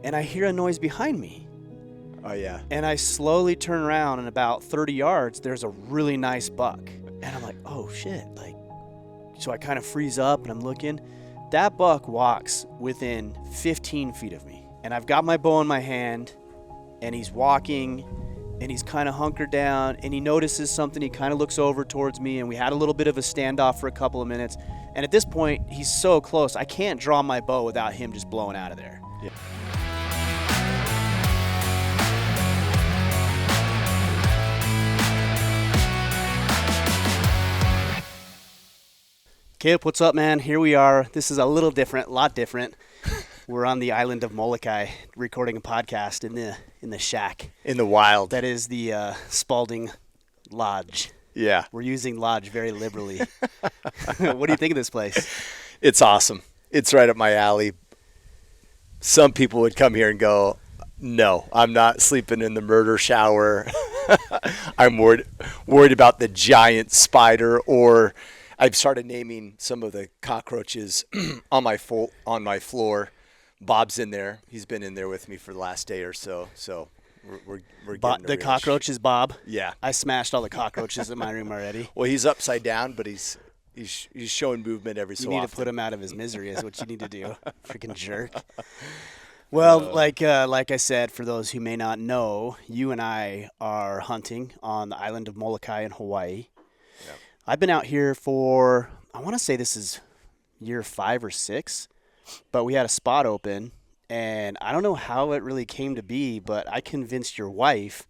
and I hear a noise behind me. Oh, yeah. And I slowly turn around, and about 30 yards, there's a really nice buck. And I'm like, oh, shit. So I kind of freeze up, and I'm looking. That buck walks within 15 feet of me. And I've got my bow in my hand, and he's walking, and he's kind of hunkered down, and he notices something. He kind of looks over towards me, and we had a little bit of a standoff for a couple of minutes. And at this point, he's so close, I can't draw my bow without him just blowing out of there. Yeah. Kipp, what's up, man? Here we are. This is a lot different. We're on the island of Molokai recording a podcast in the shack. In the wild. That is the Spalding Lodge. Yeah. We're using lodge very liberally. What do you think of this place? It's awesome. It's right up my alley. Some people would come here and go, no, I'm not sleeping in the murder shower. I'm worried about the giant spider, or I've started naming some of the cockroaches on my floor. Bob's in there. He's been in there with me for the last day or so. So we're getting the cockroach is Bob. Yeah. I smashed all the cockroaches in my room already. Well, he's upside down, but he's showing movement every so often. You need to put him out of his misery is what you need to do. Freaking jerk. Well, like I said, for those who may not know, you and I are hunting on the island of Molokai in Hawaii. Yep. I've been out here for, I want to say this is year 5 or 6, but we had a spot open, and I don't know how it really came to be, but I convinced your wife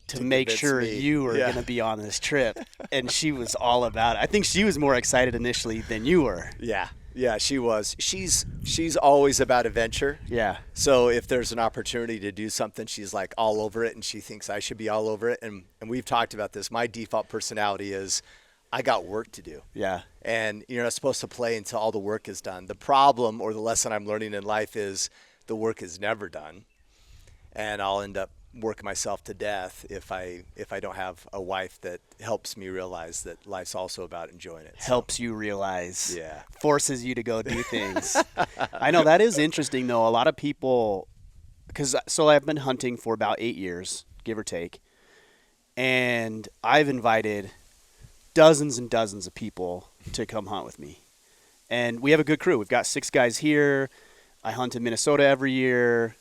to make sure you were going to be on this trip, and she was all about it. I think she was more excited initially than you were. Yeah, she was. She's always about adventure. Yeah. So if there's an opportunity to do something, she's like all over it, and she thinks I should be all over it. And we've talked about this. My default personality is I got work to do. Yeah. And you're not supposed to play until all the work is done. The problem, or the lesson I'm learning in life, is the work is never done. And I'll end up working myself to death if I don't have a wife that helps me realize that life's also about enjoying it. Helps you realize. Yeah. Forces you to go do things. I know that is interesting though. A lot of people, so I've been hunting for about 8 years, give or take, and I've invited dozens and dozens of people to come hunt with me. And we have a good crew. We've got 6 guys here. I hunt in Minnesota every year.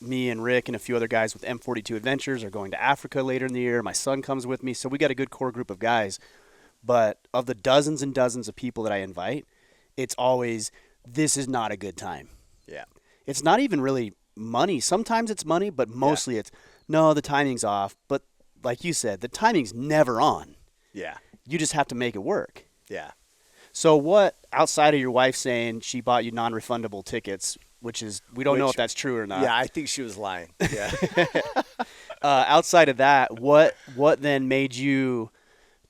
Me and Rick and a few other guys with M42 Adventures are going to Africa later in the year. My son comes with me. So we got a good core group of guys. But of the dozens and dozens of people that I invite, it's always, this is not a good time. Yeah. It's not even really money. Sometimes it's money, but mostly it's, no, the timing's off. But like you said, the timing's never on. Yeah. You just have to make it work. Yeah. So what, outside of your wife saying she bought you non-refundable tickets, which is, we don't know if that's true or not. Yeah, I think she was lying. Yeah. Outside of that, what then made you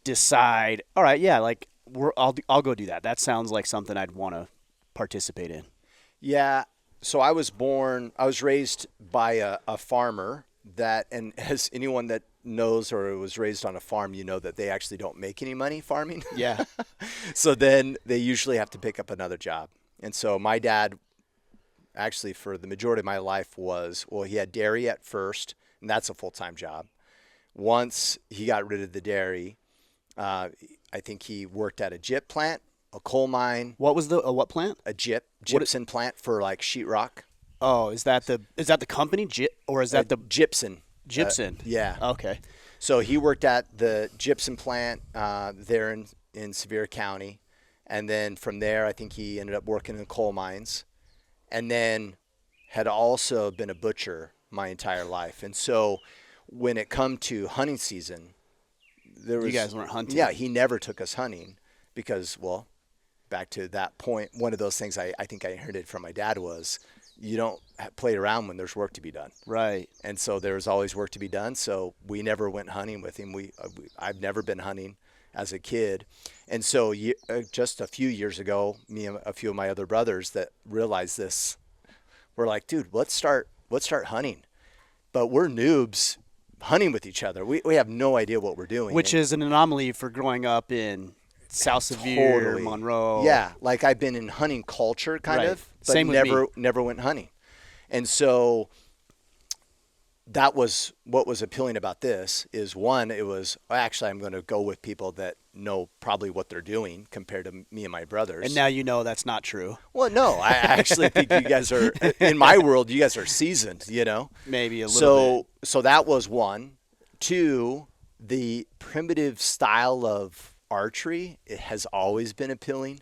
decide, all right, yeah, like I'll go do that. That sounds like something I'd want to participate in. Yeah. So I was raised by a farmer and as anyone that knows or was raised on a farm, you know that they actually don't make any money farming. Yeah. So then they usually have to pick up another job. And so my dad, actually for the majority of my life he had dairy at first, and that's a full-time job. Once he got rid of the dairy, I think he worked at a gyp plant, a coal mine. What was what plant? A gypsum plant for like sheetrock. Oh, is that the company, or is that the gypsum? Gypsum. Yeah. Okay. So he worked at the gypsum plant there in Sevier County, and then from there, I think he ended up working in coal mines. And then had also been a butcher my entire life. And so when it come to hunting season, you guys weren't hunting. Yeah, he never took us hunting because, well, back to that point, one of those things I think I inherited from my dad was you don't play around when there's work to be done. Right. And so there was always work to be done. So we never went hunting with him. I've never been hunting as a kid. And so just a few years ago, me and a few of my other brothers that realized this, we're like, dude, let's start hunting. But we're noobs hunting with each other. We have no idea what we're doing. Which is an anomaly for growing up in South Sevier, totally. Monroe. Yeah, like I've been in hunting culture kind of, but Same with never went hunting. And so that was what was appealing about this is one, it was actually I'm going to go with people that know probably what they're doing compared to me and my brothers. And now you know that's not true. Well, no, I actually think you guys are, in my world, you guys are seasoned, Maybe a little bit. So that was one. Two, the primitive style of archery, it has always been appealing.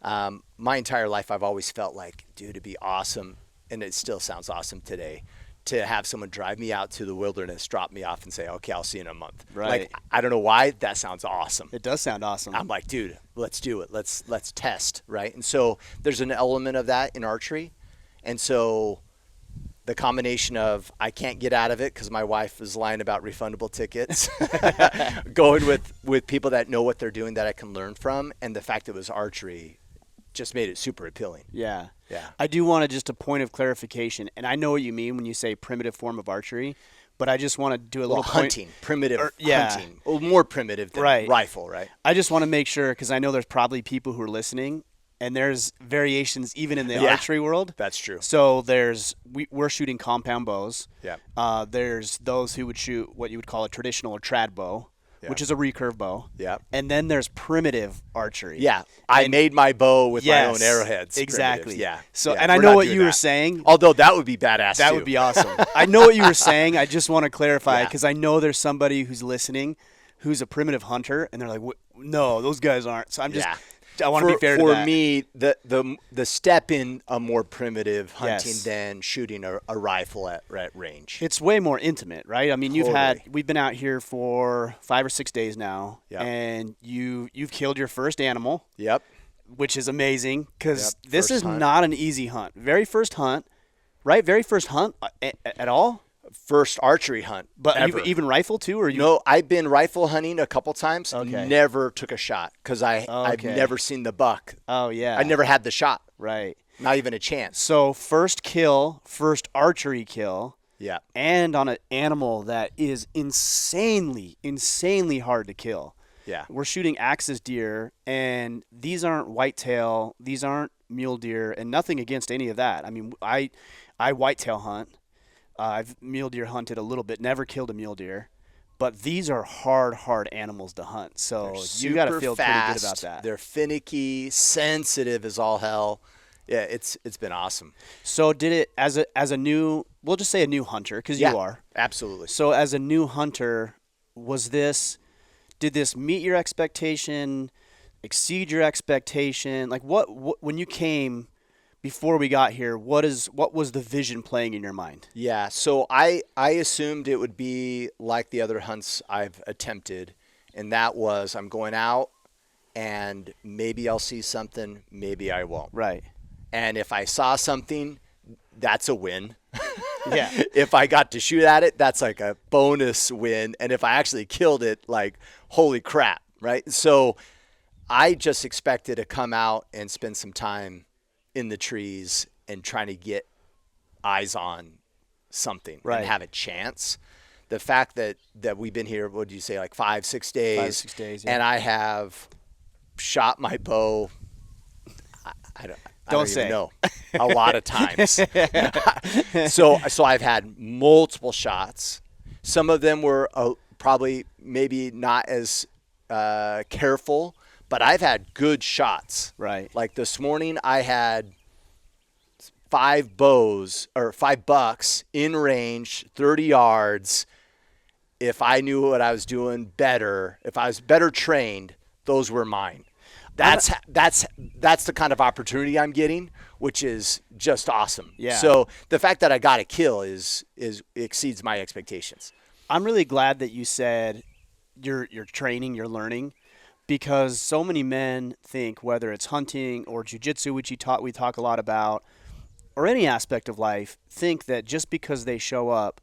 My entire life, I've always felt like, dude, it'd be awesome, and it still sounds awesome today, to have someone drive me out to the wilderness, drop me off, and say, okay, I'll see you in a month. Right. Like, I don't know why, that sounds awesome. It does sound awesome. I'm like, dude, let's do it. Let's test, right? And so there's an element of that in archery. And so the combination of I can't get out of it because my wife is lying about refundable tickets, going with people that know what they're doing that I can learn from, and the fact it was archery just made it super appealing. Yeah. Yeah. I do want to just a point of clarification, and I know what you mean when you say primitive form of archery, but I just want to do a little hunting, primitive yeah. hunting, more primitive than rifle, right? I just want to make sure, because I know there's probably people who are listening, and there's variations even in the archery world. That's true. So we're shooting compound bows. Yeah. There's those who would shoot what you would call a traditional or trad bow, which is a recurve bow. Yeah. And then there's primitive archery. Yeah. I made my bow with my own arrowheads. Exactly. Primitive. Yeah. So, yeah. and I know what you were saying. Although that would be badass That too. would be awesome. I know what you were saying. I just want to clarify because I know there's somebody who's listening who's a primitive hunter, and they're like, no, those guys aren't. So I'm just, I want to be fair to that. For me, the step in a more primitive hunting than shooting a rifle at range. It's way more intimate, right? I mean, we've been out here for 5 or 6 days now, and you've killed your first animal. Yep. Which is amazing because this is not an easy hunt. Very first hunt, right? Very first hunt at all? First archery hunt. But even rifle too? Or No, I've been rifle hunting a couple times. Okay. Never took a shot because I've never seen the buck. Oh, yeah. I never had the shot. Right. Not even a chance. So first archery kill. Yeah. And on an animal that is insanely, insanely hard to kill. Yeah. We're shooting axis deer, and these aren't whitetail. These aren't mule deer, and nothing against any of that. I mean, I whitetail hunt. I've mule deer hunted a little bit, never killed a mule deer. But these are hard animals to hunt. So you got to feel pretty good about that. They're finicky, sensitive as all hell. Yeah, it's been awesome. So did it as a new, we'll just say a new hunter, because you are. Absolutely. So as a new hunter, did this meet your expectation, exceed your expectation? Like what when you came before we got here, what was the vision playing in your mind? Yeah, so I assumed it would be like the other hunts I've attempted, and that was I'm going out and maybe I'll see something, maybe I won't. Right. And if I saw something, that's a win. Yeah. If I got to shoot at it, that's like a bonus win. And if I actually killed it, like, holy crap, right? So I just expected to come out and spend some time in the trees and trying to get eyes on something and have a chance. The fact that we've been here, what did you say, like 5-6 days? 5-6 days, yeah. And I have shot my bow, I don't even know, a lot of times. So I've had multiple shots. Some of them were probably maybe not as careful, but I've had good shots. Right. Like this morning, I had 5 bucks in range, 30 yards. If I knew what I was doing better, if I was better trained, those were mine. That's the kind of opportunity I'm getting, which is just awesome. Yeah. So the fact that I got a kill exceeds my expectations. I'm really glad that you said you're training, you're learning, because so many men think, whether it's hunting or jiu-jitsu, which we talk a lot about, or any aspect of life, think that just because they show up,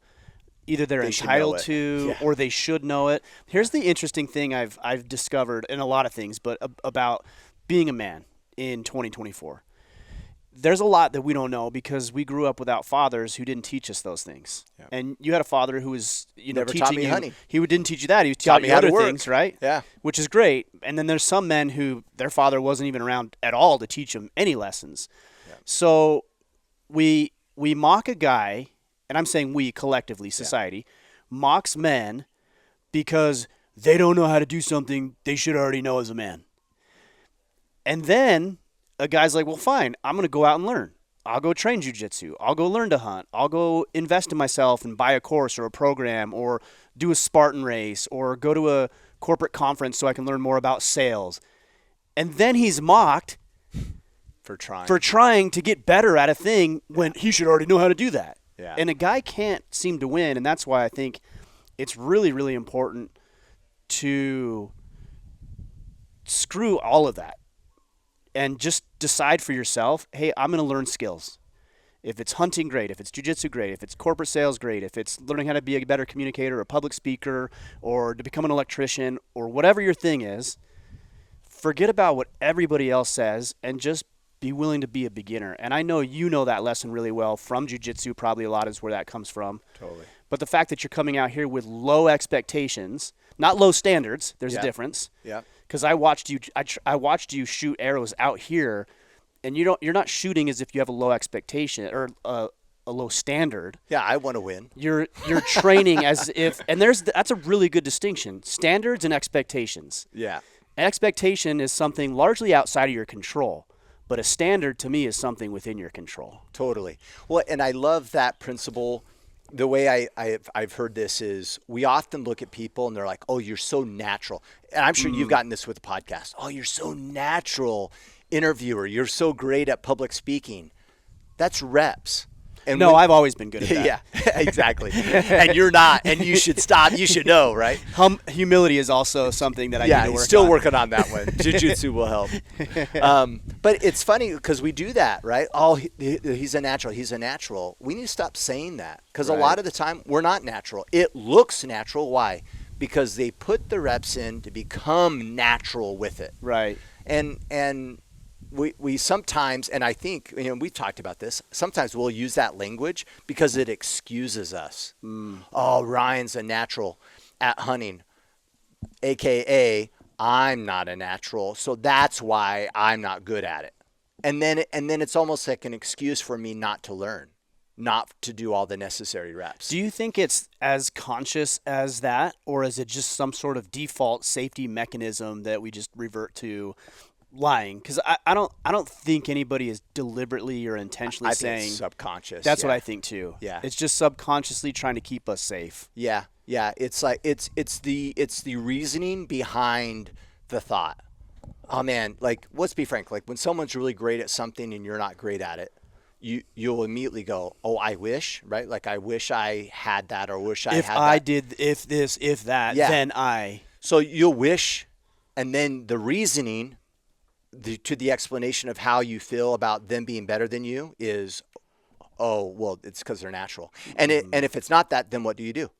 either they're entitled to or they should know it. Here's the interesting thing I've discovered in a lot of things, but about being a man in 2024. There's a lot that we don't know because we grew up without fathers who didn't teach us those things. Yeah. And you had a father who was, never teaching taught me hunting. He didn't teach you that. He taught you other things, right? Yeah. Which is great. And then there's some men who their father wasn't even around at all to teach them any lessons. Yeah. So we we mock a guy, and I'm saying we collectively, society, mocks men because they don't know how to do something they should already know as a man. And then a guy's like, well, fine, I'm going to go out and learn. I'll go train jiu-jitsu. I'll go learn to hunt. I'll go invest in myself and buy a course or a program or do a Spartan race or go to a corporate conference so I can learn more about sales. And then he's mocked For trying to get better at a thing when he should already know how to do that. Yeah. And a guy can't seem to win, and that's why I think it's really, really important to screw all of that and just decide for yourself, hey, I'm going to learn skills. If it's hunting, great. If it's jiu-jitsu, great. If it's corporate sales, great. If it's learning how to be a better communicator or public speaker or to become an electrician or whatever your thing is, forget about what everybody else says and just be willing to be a beginner. And I know you know that lesson really well from jiu-jitsu. Probably a lot is where that comes from. Totally. But the fact that you're coming out here with low expectations, not low standards, there's a difference. Yeah. Because I watched you shoot arrows out here, and you're not shooting as if you have a low expectation or a low standard. Yeah, I want to win. You're training as if, and that's a really good distinction: standards and expectations. Yeah. An expectation is something largely outside of your control. But a standard, to me, is something within your control. Totally. Well, and I love that principle. The way I've heard this is we often look at people and they're like, oh, you're so natural. And I'm sure you've gotten this with the podcast. Oh, you're so natural interviewer. You're so great at public speaking. That's reps. And I've always been good at that. Yeah, exactly. And you're not, and you should stop. You should know, right? Humility is also something that I need to work on. Still working on that one. Jiu-jitsu will help. But it's funny because we do that, right? Oh, he's a natural. He's a natural. We need to stop saying that because a lot of the time we're not natural. It looks natural. Why? Because they put the reps in to become natural with it. Right. And we sometimes, and I think, we've talked about this, sometimes we'll use that language because it excuses us. Oh, Ryan's a natural at hunting, AKA I'm not a natural, so that's why I'm not good at it. And then it's almost like an excuse for me not to learn, not to do all the necessary reps. Do you think it's as conscious as that, or is it just some sort of default safety mechanism that we just revert to? Lying, because I don't think anybody is deliberately or intentionally saying. I think it's subconscious. That's what I think too. Yeah, it's just subconsciously trying to keep us safe. Yeah. It's like it's the reasoning behind the thought. Oh man, like let's be frank. Like when someone's really great at something and you're not great at it, you'll immediately go, oh, I wish, right? Like I wish I had that, or wish I had that. If I did, if this, if that, then I. So you'll wish, and then the reasoning. To the explanation of how you feel about them being better than you is, oh, well, it's because they're natural. And if it's not that, then what do you do?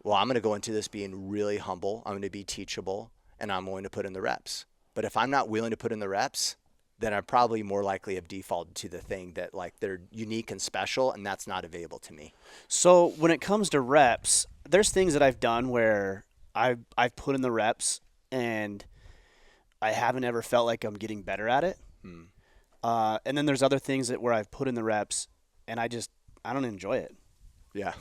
Well, I'm going to go into this being really humble. I'm going to be teachable, and I'm going to put in the reps. But if I'm not willing to put in the reps, then I probably more likely have defaulted to the thing that like they're unique and special, and that's not available to me. So when it comes to reps, there's things that I've done where I've put in the reps and I haven't ever felt like I'm getting better at it. And then there's other things where I've put in the reps and I don't enjoy it. Yeah.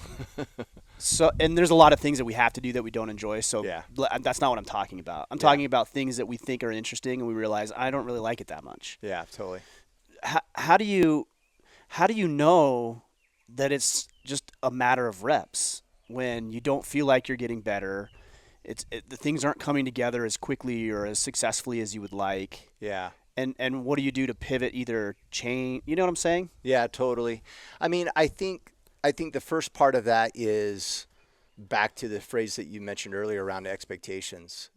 So, and there's a lot of things that we have to do that we don't enjoy. So yeah. That's not what I'm talking about. I'm talking about things that we think are interesting and we realize I don't really like it that much. Yeah, totally. How do you know that it's just a matter of reps when you don't feel like you're getting better? The things aren't coming together as quickly or as successfully as you would like. Yeah. And what do you do to pivot, either change? You know what I'm saying? Yeah, totally. I mean, I think the first part of that is back to the phrase that you mentioned earlier around expectations.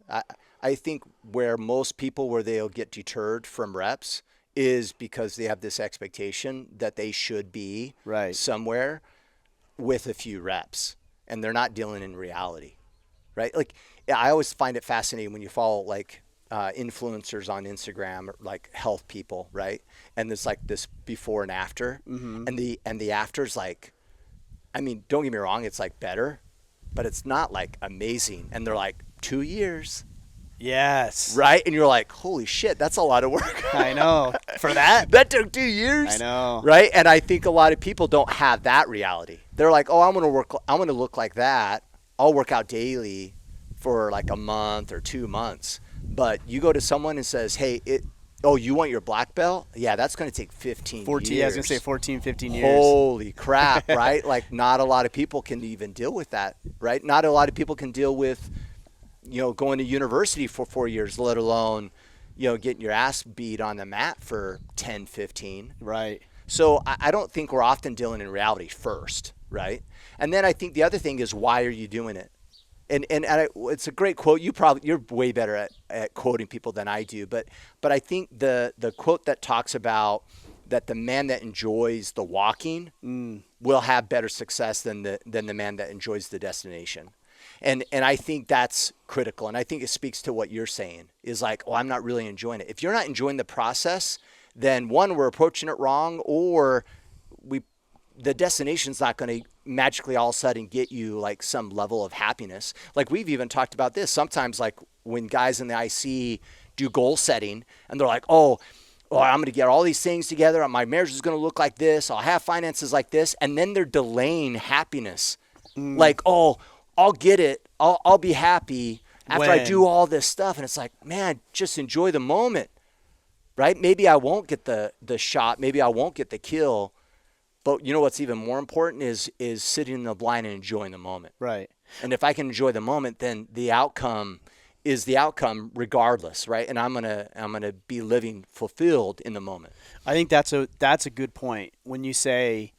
I think where they'll get deterred from reps is because they have this expectation that they should be somewhere with a few reps, and they're not dealing in reality. Right? Like, I always find it fascinating when you follow like influencers on Instagram, or like health people, right? And there's like this before and after, and the after's like, I mean, don't get me wrong, it's like better, but it's not like amazing. And they're like 2 years, Yes. Right? And you're like, holy shit, that's a lot of work. I know. For that? That took 2 years. I know. Right? And I think a lot of people don't have that reality. They're like, oh, I'm going to look like that. I'll work out daily for like a month or 2 months. But you go to someone and says, hey, you want your black belt? Yeah, that's going to take 15 years. Yeah, I was going to say 14, 15 years. Holy crap, right? Like, not a lot of people can even deal with that, right? Not a lot of people can deal with, going to university for 4 years, let alone, getting your ass beat on the mat for 10, 15. Right. So I don't think we're often dealing in reality first, right? And then I think the other thing is, why are you doing it? And it's a great quote. You're way better at quoting people than I do. But I think the quote that talks about that the man that enjoys the walking will have better success than the man that enjoys the destination. And I think that's critical. And I think it speaks to what you're saying is like, oh, I'm not really enjoying it. If you're not enjoying the process, then one, we're approaching it wrong, or the destination's not going to magically all of a sudden get you like some level of happiness. Like we've even talked about this sometimes, like when guys in the IC do goal setting and they're like, oh, I'm going to get all these things together. My marriage is going to look like this. I'll have finances like this. And then they're delaying happiness. Like, oh, I'll get it. I'll be happy after I do all this stuff. And it's like, man, just enjoy the moment, right? Maybe I won't get the shot. Maybe I won't get the kill. But you know what's even more important is sitting in the blind and enjoying the moment. Right. And if I can enjoy the moment, then the outcome is the outcome regardless, right? And I'm gonna be living fulfilled in the moment. I think that's a good point when you say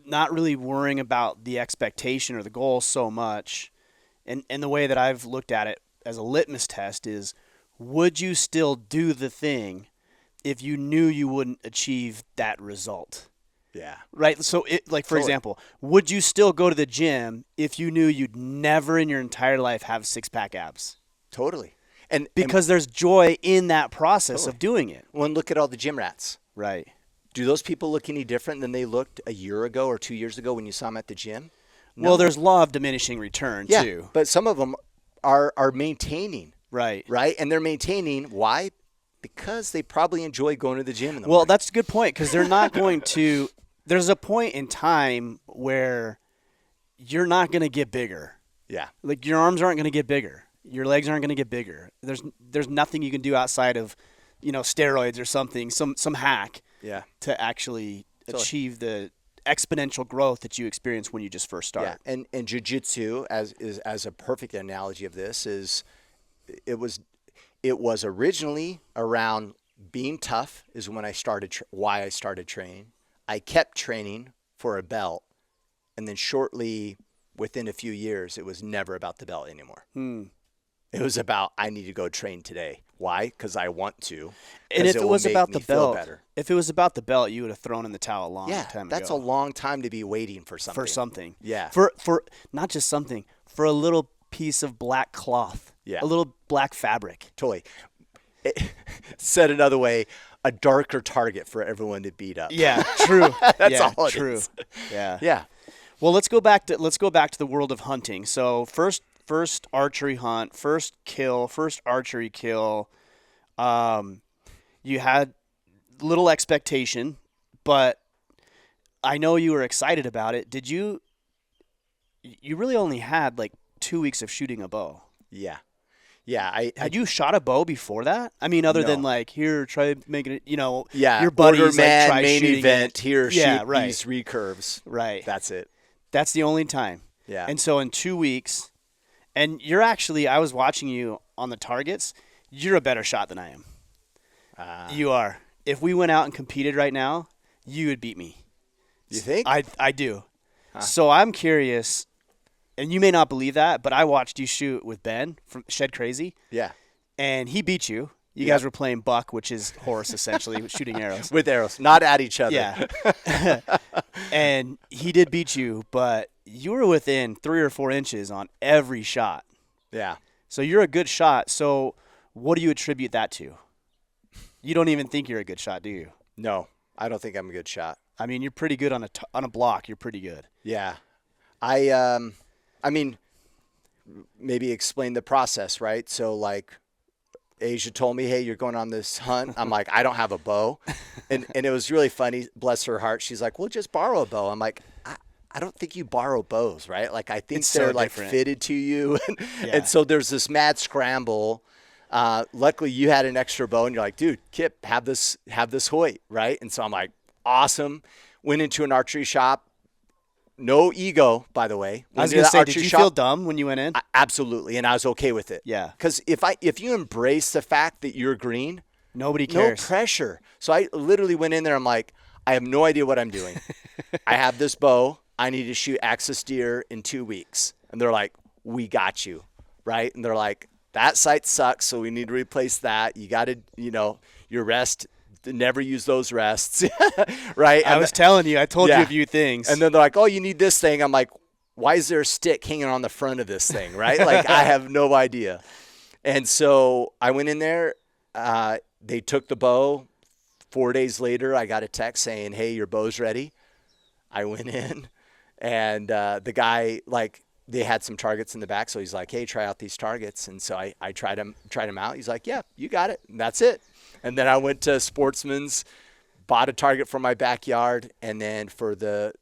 not really worrying about the expectation or the goal so much. And the way that I've looked at it as a litmus test is, would you still do the thing if you knew you wouldn't achieve that result? Yeah. Right. So, for example, would you still go to the gym if you knew you'd never in your entire life have 6-pack abs? Totally. Because there's joy in that process of doing it. Well, and look at all the gym rats. Right. Do those people look any different than they looked a year ago or 2 years ago when you saw them at the gym? No. Well, there's law of diminishing return too. But some of them are maintaining. Right. Right. And they're maintaining. Why? Because they probably enjoy going to the gym in the morning. That's a good point, because they're not going to. There's a point in time where you're not going to get bigger. Yeah. Like your arms aren't going to get bigger. Your legs aren't going to get bigger. There's nothing you can do outside of, steroids or something, some hack. Yeah. To actually achieve the exponential growth that you experience when you just first start. Yeah. And jiu-jitsu as a perfect analogy of this is it was originally around being tough is when I started why I started training. I kept training for a belt, and then shortly, within a few years, it was never about the belt anymore. It was about, I need to go train today. Why? Because I want to. And if it was about the belt, you would have thrown in the towel a long time ago. That's a long time to be waiting for something. For something. Yeah. For not just something, for a little piece of black cloth. Yeah. A little black fabric. Totally. Said another way, a darker target for everyone to beat up. Yeah, true. That's all it is. Yeah. Yeah. Well, let's go back to the world of hunting. So first archery hunt, first archery kill. You had little expectation, but I know you were excited about it. Did you really only had like 2 weeks of shooting a bow? Yeah. Yeah, had you shot a bow before that? I mean, other than like, here, try making it, your buddies order man, like, try main shooting event, it. here, shoot these recurves. Right. That's it. That's the only time. Yeah. And so in 2 weeks, and you're actually, I was watching you on the targets, you're a better shot than I am. You are. If we went out and competed right now, you would beat me. You think? I do. Huh. So I'm curious. And you may not believe that, but I watched you shoot with Ben from Shed Crazy. Yeah. And he beat you. You guys were playing buck, which is horse, essentially, shooting arrows. With arrows, not at each other. Yeah. And he did beat you, but you were within 3 or 4 inches on every shot. Yeah. So you're a good shot. So what do you attribute that to? You don't even think you're a good shot, do you? No, I don't think I'm a good shot. I mean, you're pretty good on a block. You're pretty good. Yeah. I mean, maybe explain the process, right? So like Asia told me, hey, you're going on this hunt. I'm like, I don't have a bow. And it was really funny. Bless her heart. She's like, well, just borrow a bow. I'm like, I don't think you borrow bows, right? Like, I think It's they're so like different. fitted to you. Yeah. And so there's this mad scramble. Luckily you had an extra bow and you're like, dude, Kipp, have this Hoyt, right? And so I'm like, awesome. Went into an archery shop. No ego, by the way. I was going to say, did you feel dumb when you went in? Absolutely, and I was okay with it. Yeah. Because if you embrace the fact that you're green, Nobody cares. no pressure. So I literally went in there. I'm like, I have no idea what I'm doing. I have this bow. I need to shoot axis deer in 2 weeks. And they're like, we got you, right? And they're like, that sight sucks, so we need to replace that. You got to, your rest. Never use those rests, right? I was telling you. I told you a few things. And then they're like, oh, you need this thing. I'm like, why is there a stick hanging on the front of this thing, right? Like, I have no idea. And so I went in there. They took the bow. 4 days later, I got a text saying, hey, your bow's ready. I went in, and the guy, like, they had some targets in the back. So he's like, hey, try out these targets. And so I tried them out. He's like, yeah, you got it. And that's it. And then I went to Sportsman's, bought a target from my backyard. And then for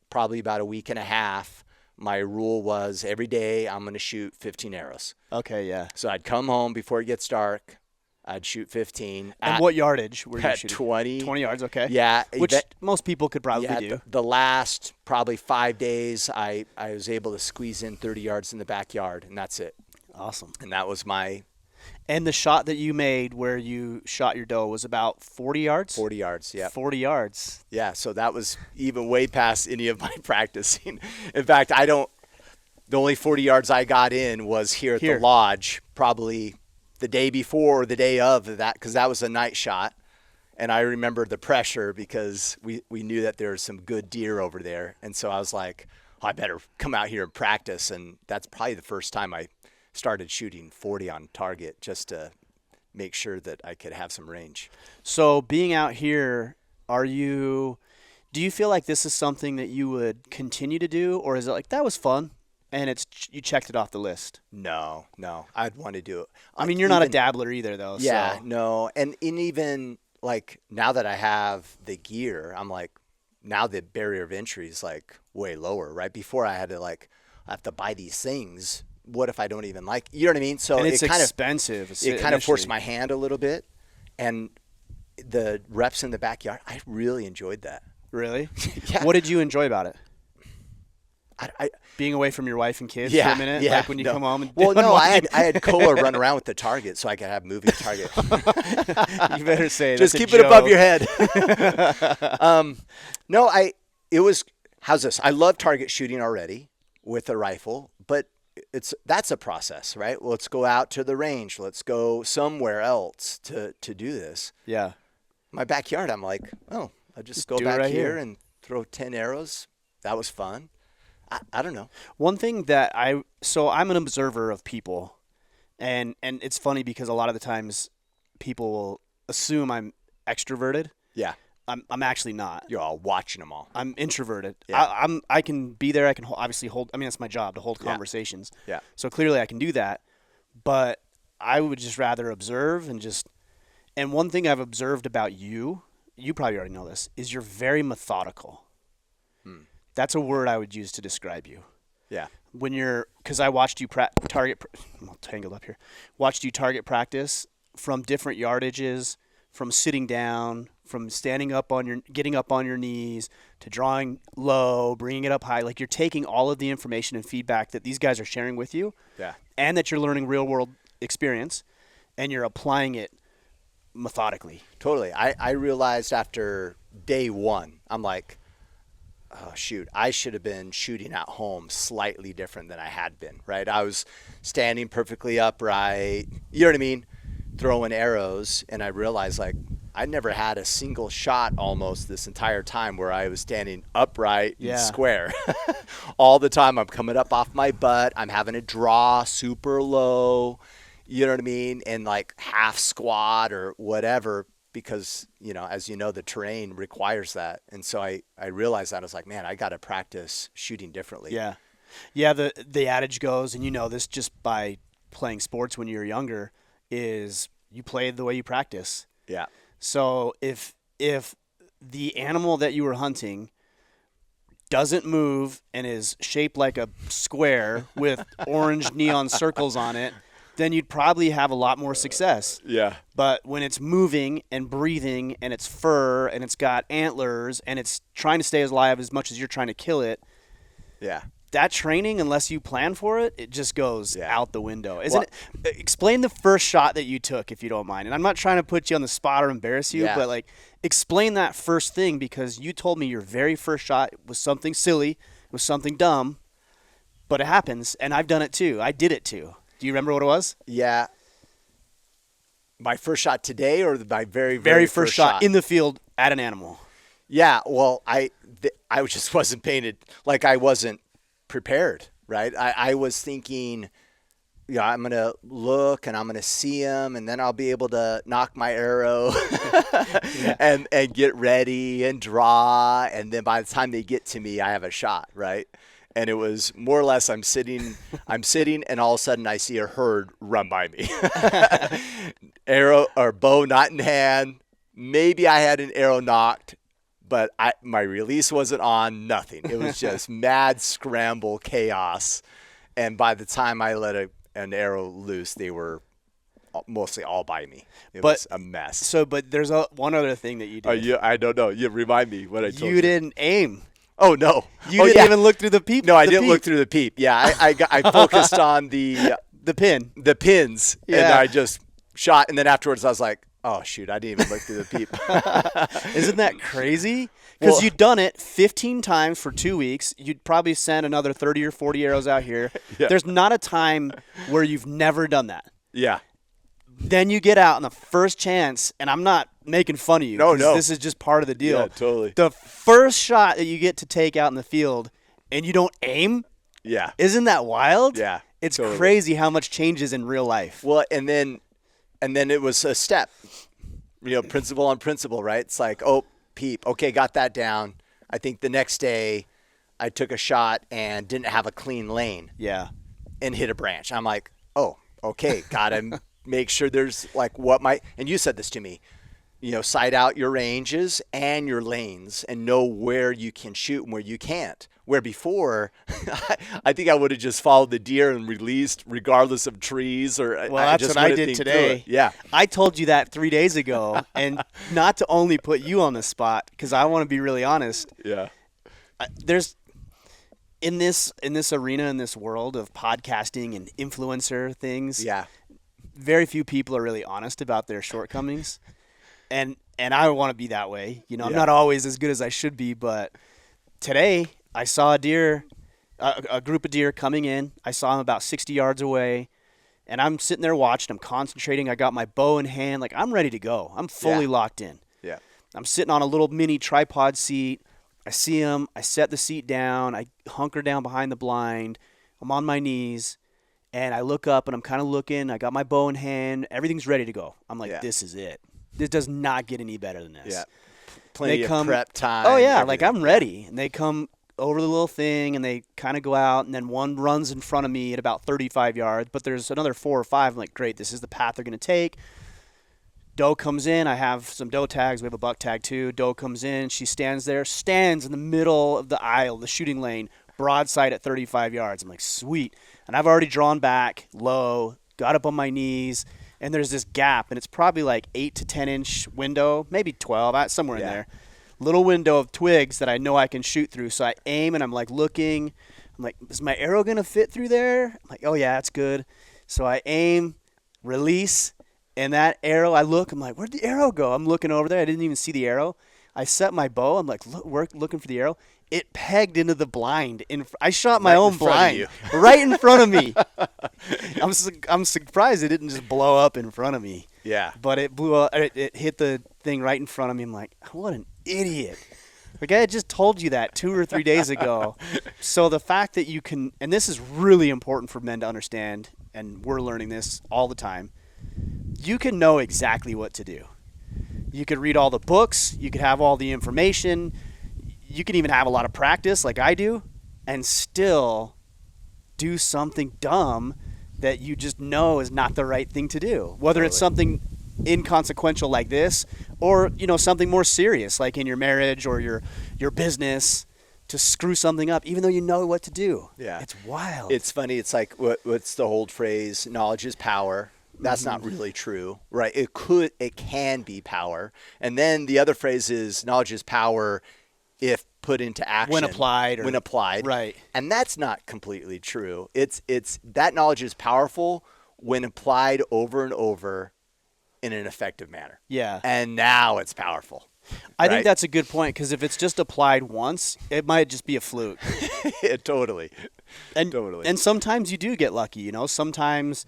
probably about a week and a half, my rule was every day I'm going to shoot 15 arrows. Okay, yeah. So I'd come home before it gets dark. I'd shoot 15. And what yardage were you at shooting? 20. 20 yards, okay. Yeah. Which most people could probably do. The last probably 5 days, I was able to squeeze in 30 yards in the backyard, and that's it. Awesome. And that was my... And the shot that you made where you shot your doe was about 40 yards? 40 yards, yeah. 40 yards. Yeah, so that was even way past any of my practicing. In fact, the only 40 yards I got in was here at the lodge, probably the day before or the day of that, because that was a night shot. And I remember the pressure because we knew that there was some good deer over there. And so I was like, oh, I better come out here and practice. And that's probably the first time I started shooting 40 on target just to make sure that I could have some range. So being out here, do you feel like this is something that you would continue to do, or is it like that was fun and you checked it off the list? No, I'd want to do it. I mean, you're not a dabbler either, though. Yeah, so. No, and even like now that I have the gear, I'm like, now the barrier of entry is like way lower. Right before I have to buy these things. What if I don't even like, you know what I mean? So and it's expensive. It kind of forced my hand a little bit, and the reps in the backyard, I really enjoyed that. Really? Yeah. What did you enjoy about it? Being away from your wife and kids for a minute, like when you come home. I had Cola run around with the target so I could have moving target. You better say just keep it above your head. How's this? I love target shooting already with a rifle, but that's a process, right? Well, let's go out to the range. Let's go somewhere else to do this. Yeah. My backyard, I'm like, oh, I'll just go back right here and throw 10 arrows. That was fun. I don't know. One thing that I'm an observer of people, and it's funny because a lot of the times people will assume I'm extroverted. Yeah. I'm actually not. You're all watching them all. I'm introverted. Yeah. I can be there. I can obviously hold. I mean, that's my job to hold conversations. Yeah. So clearly I can do that, but I would just rather observe and one thing I've observed about you probably already know this, is you're very methodical. That's a word I would use to describe you. Yeah. Because I watched you I'm tangled up here. Watched you target practice from different yardages, from sitting down, from getting up on your knees, to drawing low, bringing it up high. Like, you're taking all of the information and feedback that these guys are sharing with you, and that you're learning real world experience, and you're applying it methodically. Totally. I realized after day one, I'm like, oh, shoot, I should have been shooting at home slightly different than I had been, right? I was standing perfectly upright, you know what I mean, throwing arrows, and I realized, like, I never had a single shot almost this entire time where I was standing upright and square. All the time I'm coming up off my butt, I'm having to draw super low, you know what I mean, and like half squat or whatever, because, as you know, the terrain requires that. And so I realized that. I was like, man, I got to practice shooting differently. Yeah. Yeah, the adage goes, and you know this just by playing sports when you're younger, is you play the way you practice. Yeah. So if the animal that you were hunting doesn't move and is shaped like a square with orange neon circles on it, then you'd probably have a lot more success. Yeah. But when it's moving and breathing and it's fur and it's got antlers and it's trying to stay alive as much as you're trying to kill it, Yeah. that training, unless you plan for it, it just goes out the window. Isn't Well, it? Explain the first shot that you took, if you don't mind. And I'm not trying to put you on the spot or embarrass you, but like explain that first thing, because you told me your very first shot was something silly, was something dumb, but it happens, and I've done it too. I did it too. Do you remember what it was? Yeah. My first shot today, or my very first shot in the field at an animal? Yeah. Well, I just wasn't painted, like I wasn't prepared, right? I was thinking, I'm going to look and I'm going to see him, and then I'll be able to knock my arrow and get ready and draw. And then by the time they get to me, I have a shot, right? And it was more or less I'm sitting, and all of a sudden I see a herd run by me. Arrow or bow not in hand. Maybe I had an arrow knocked, but my release wasn't on, nothing. It was just mad scramble, chaos. And by the time I let an arrow loose, they were mostly all by me. It was a mess. So, but there's one other thing that you did. I don't know. You remind me what I told you. You didn't aim. Oh, no. You didn't even look through the peep? No, I didn't look through the peep. Yeah, I focused on the pin. The pins, and I just shot. And then afterwards, I was like, oh, shoot, I didn't even look through the peep. Isn't that crazy? Because you'd done it 15 times for 2 weeks. You'd probably send another 30 or 40 arrows out here. Yeah. There's not a time where you've never done that. Yeah. Then you get out on the first chance, and I'm not making fun of you. No. This is just part of the deal. Yeah, totally. The first shot that you get to take out in the field, and you don't aim? Yeah. Isn't that wild? Yeah. It's totally crazy how much changes in real life. Well, and then it was a step, principle on principle, right? It's like, oh, peep. Okay, got that down. I think the next day I took a shot and didn't have a clean lane. Yeah. And hit a branch. I'm like, oh, okay, got to make sure there's like and you said this to me, sight out your ranges and your lanes and know where you can shoot and where you can't. Where before, I think I would have just followed the deer and released regardless of trees or. Well, that's what I did today. Yeah. I told you that 3 days ago, and not to only put you on the spot, because I want to be really honest. Yeah. There's in this arena, in this world of podcasting and influencer things. Yeah. Very few people are really honest about their shortcomings, and I want to be that way. I'm not always as good as I should be, but today I saw a group of deer coming in. I saw them about 60 yards away, and I'm sitting there watching. I'm concentrating. I got my bow in hand, like I'm ready to go. I'm fully locked in. Yeah. I'm sitting on a little mini tripod seat. I see them. I set the seat down. I hunker down behind the blind. I'm on my knees. And I look up, and I'm kind of looking. I got my bow in hand. Everything's ready to go. I'm like, This is it. This does not get any better than this. Yeah. Plenty of prep time. Oh, yeah. Everything. Like, I'm ready. And they come over the little thing, and they kind of go out. And then one runs in front of me at about 35 yards. But there's another 4 or 5. I'm like, great. This is the path they're going to take. Doe comes in. I have some doe tags. We have a buck tag, too. Doe comes in. She stands in the middle of the aisle, the shooting lane, broadside at 35 yards. I'm like, sweet. And I've already drawn back low, got up on my knees, and there's this gap, and it's probably like 8 to 10 inch window, maybe 12, somewhere in there. Little window of twigs that I know I can shoot through. So I aim, and I'm like looking. I'm like, is my arrow going to fit through there? I'm like, oh, yeah, that's good. So I aim, release, and that arrow, I look. I'm like, where'd the arrow go? I'm looking over there. I didn't even see the arrow. I set my bow. I'm like, looking for the arrow. It pegged into the blind. I shot my own blind right in front of me. I'm surprised it didn't just blow up in front of me. Yeah. But it blew up. It hit the thing right in front of me. I'm like, what an idiot. Like, I had just told you that 2 or 3 days ago. So the fact that you can, and this is really important for men to understand, and we're learning this all the time, you can know exactly what to do. You could read all the books. You could have all the information. You can even have a lot of practice like I do, and still do something dumb that you just know is not the right thing to do. Whether it's something inconsequential like this, or something more serious like in your marriage or your business, to screw something up even though you know what to do. Yeah. It's wild. It's funny. It's like what's the old phrase? Knowledge is power. That's not really true, right? It can be power. And then the other phrase is knowledge is power if put into action. When applied. Right. And that's not completely true. It's that knowledge is powerful when applied over and over in an effective manner. Yeah. And now it's powerful. I think that's a good point, because if it's just applied once, it might just be a fluke. Yeah, totally. And sometimes you do get lucky, Sometimes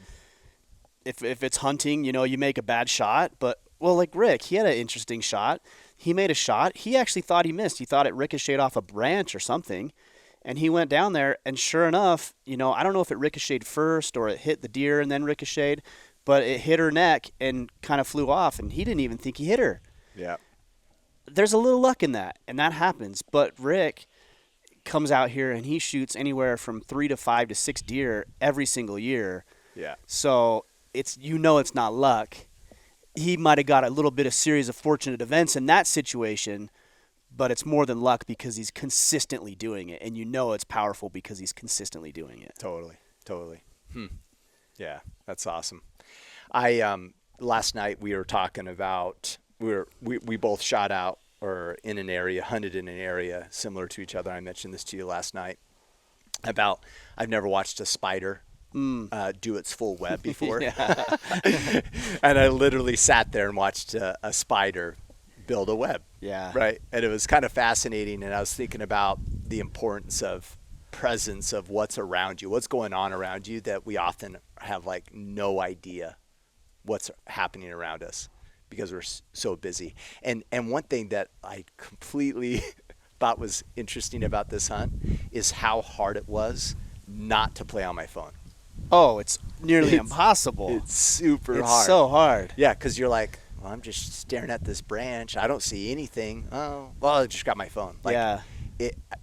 if it's hunting, you make a bad shot, but like Rick, he had an interesting shot. He made a shot. He actually thought he missed. He thought it ricocheted off a branch or something, and he went down there, and sure enough, I don't know if it ricocheted first or it hit the deer and then ricocheted, but it hit her neck and kind of flew off, and he didn't even think he hit her. Yeah. There's a little luck in that, and that happens. But Rick comes out here and he shoots anywhere from 3 to 5 to 6 deer every single year. Yeah. So it's not luck. He might have got a little bit of series of fortunate events in that situation, but it's more than luck because he's consistently doing it, and it's powerful because he's consistently doing it. Totally. Yeah, that's awesome. Last night we were talking about we both shot out or hunted in an area similar to each other. I mentioned this to you last night about I've never watched a spider do its full web before. And I literally sat there and watched a spider build a web. Yeah. Right. And it was kind of fascinating. And I was thinking about the importance of presence of what's around you, what's going on around you, that we often have like no idea what's happening around us because we're so busy. And one thing that I completely thought was interesting about this hunt is how hard it was not to play on my phone. Oh, it's nearly impossible. It's super hard. It's so hard. Yeah, because you're like, well, I'm just staring at this branch. I don't see anything. Oh, well, I just got my phone.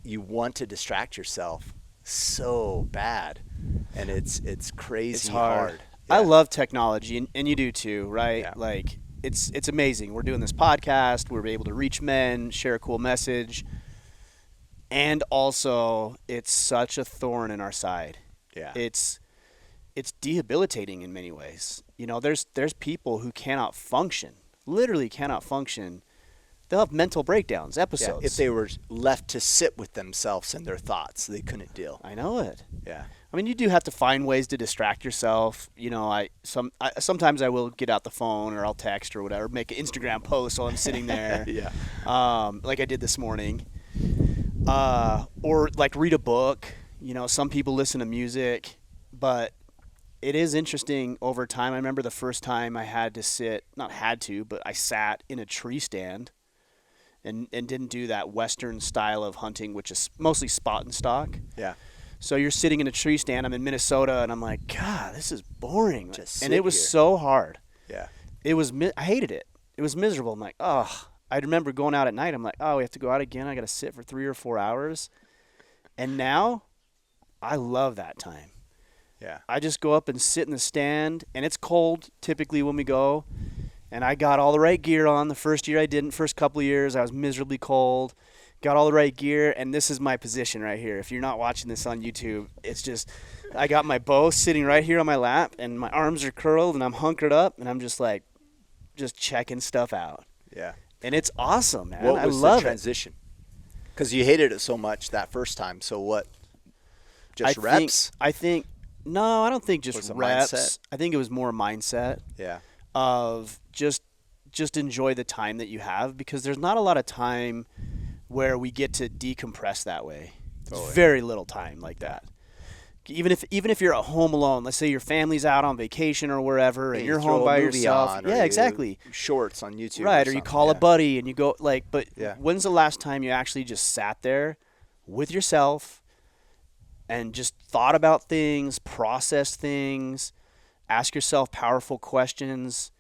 You want to distract yourself so bad, and it's crazy it's hard. Yeah. I love technology, and you do too, right? Yeah. Like, it's amazing. We're doing this podcast. We're able to reach men, share a cool message, and also it's such a thorn in our side. Yeah. It's debilitating in many ways. There's people who cannot function, literally cannot function. They'll have mental breakdowns, episodes. Yeah, if they were left to sit with themselves and their thoughts, they couldn't deal. I know it. Yeah. I mean, you do have to find ways to distract yourself. Sometimes I will get out the phone, or I'll text or whatever, make an Instagram post while I'm sitting there. Yeah. Like I did this morning. Or like read a book. Some people listen to music, but it is interesting over time. I remember the first time I had to sit, not had to, but I sat in a tree stand and didn't do that Western style of hunting, which is mostly spot and stalk. Yeah. So you're sitting in a tree stand. I'm in Minnesota, and I'm like, God, this is boring. And it was here. so hard. Yeah. I hated it. It was miserable. I'm like, oh. I remember going out at night. I'm like, oh, we have to go out again. I got to sit for 3 or 4 hours. And now I love that time. Yeah. I just go up and sit in the stand, and it's cold typically when we go. And I got all the right gear on. The first year I didn't. First couple of years I was miserably cold. Got all the right gear, and this is my position right here. If you're not watching this on YouTube, it's just I got my bow sitting right here on my lap, and my arms are curled, and I'm hunkered up, and I'm just like checking stuff out. Yeah. And it's awesome, man. What was I love the transition? Because you hated it so much that first time. So what? Just reps? I think no, I don't think just reps. Mindset? I think it was more mindset. Yeah. Of just enjoy the time that you have, because there's not a lot of time where we get to decompress that way. Totally. There's very little time like that. Even if you're at home alone, let's say your family's out on vacation or wherever, and you're home by yourself. Yeah, exactly. Shorts on YouTube. Right, or you call a buddy and you go but yeah. When's the last time you actually just sat there with yourself and just thought about things, processed things, ask yourself powerful questions?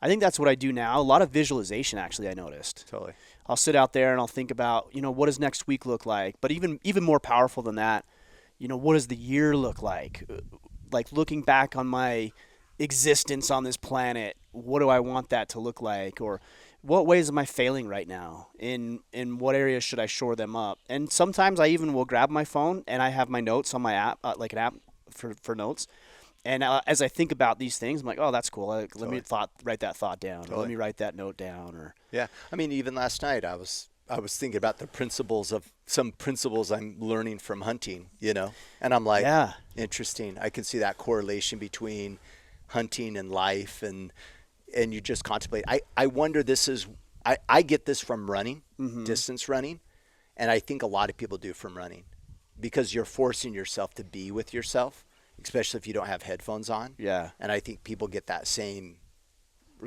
I think that's what I do now. A lot of visualization, actually, I noticed. Totally. I'll sit out there and I'll think about, what does next week look like? But even more powerful than that, what does the year look like? Like looking back on my existence on this planet, what do I want that to look like? Or what ways am I failing right now? In what areas should I shore them up? And sometimes I even will grab my phone and I have my notes on my app, like an app for notes. And as I think about these things, I'm like, oh, that's cool. Let me write that thought down. Or let me write that note down. Or yeah, I mean, even last night I was thinking about some principles I'm learning from hunting, and I'm like, yeah, interesting. I can see that correlation between hunting and life, and you just contemplate. I wonder, I get this from running, distance running, and I think a lot of people do from running, because you're forcing yourself to be with yourself, especially if you don't have headphones on. Yeah. And I think people get that same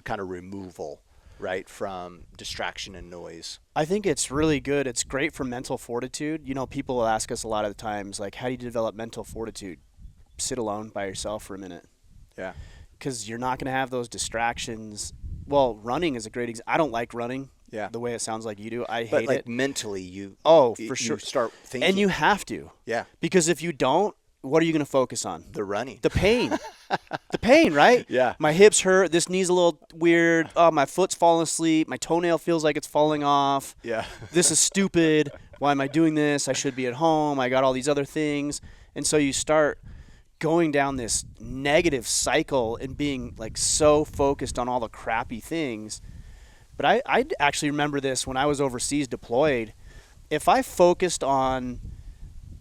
kind of removal, right, from distraction and noise. I think it's really good. It's great for mental fortitude. People will ask us a lot of the times, like, how do you develop mental fortitude? Sit alone by yourself for a minute. Yeah. Because you're not going to have those distractions. Well, running is a great example. I don't like running. Yeah. The way it sounds like you do. I but hate like it. Mentally, for sure. You start thinking. And you have to. Yeah. Because if you don't, what are you going to focus on? The running. The pain. The pain, right? Yeah. My hips hurt. This knee's a little weird. Oh, my foot's falling asleep. My toenail feels like it's falling off. Yeah. This is stupid. Why am I doing this? I should be at home. I got all these other things. And so you start going down this negative cycle and being like so focused on all the crappy things. But I actually remember this when I was overseas deployed. If I focused on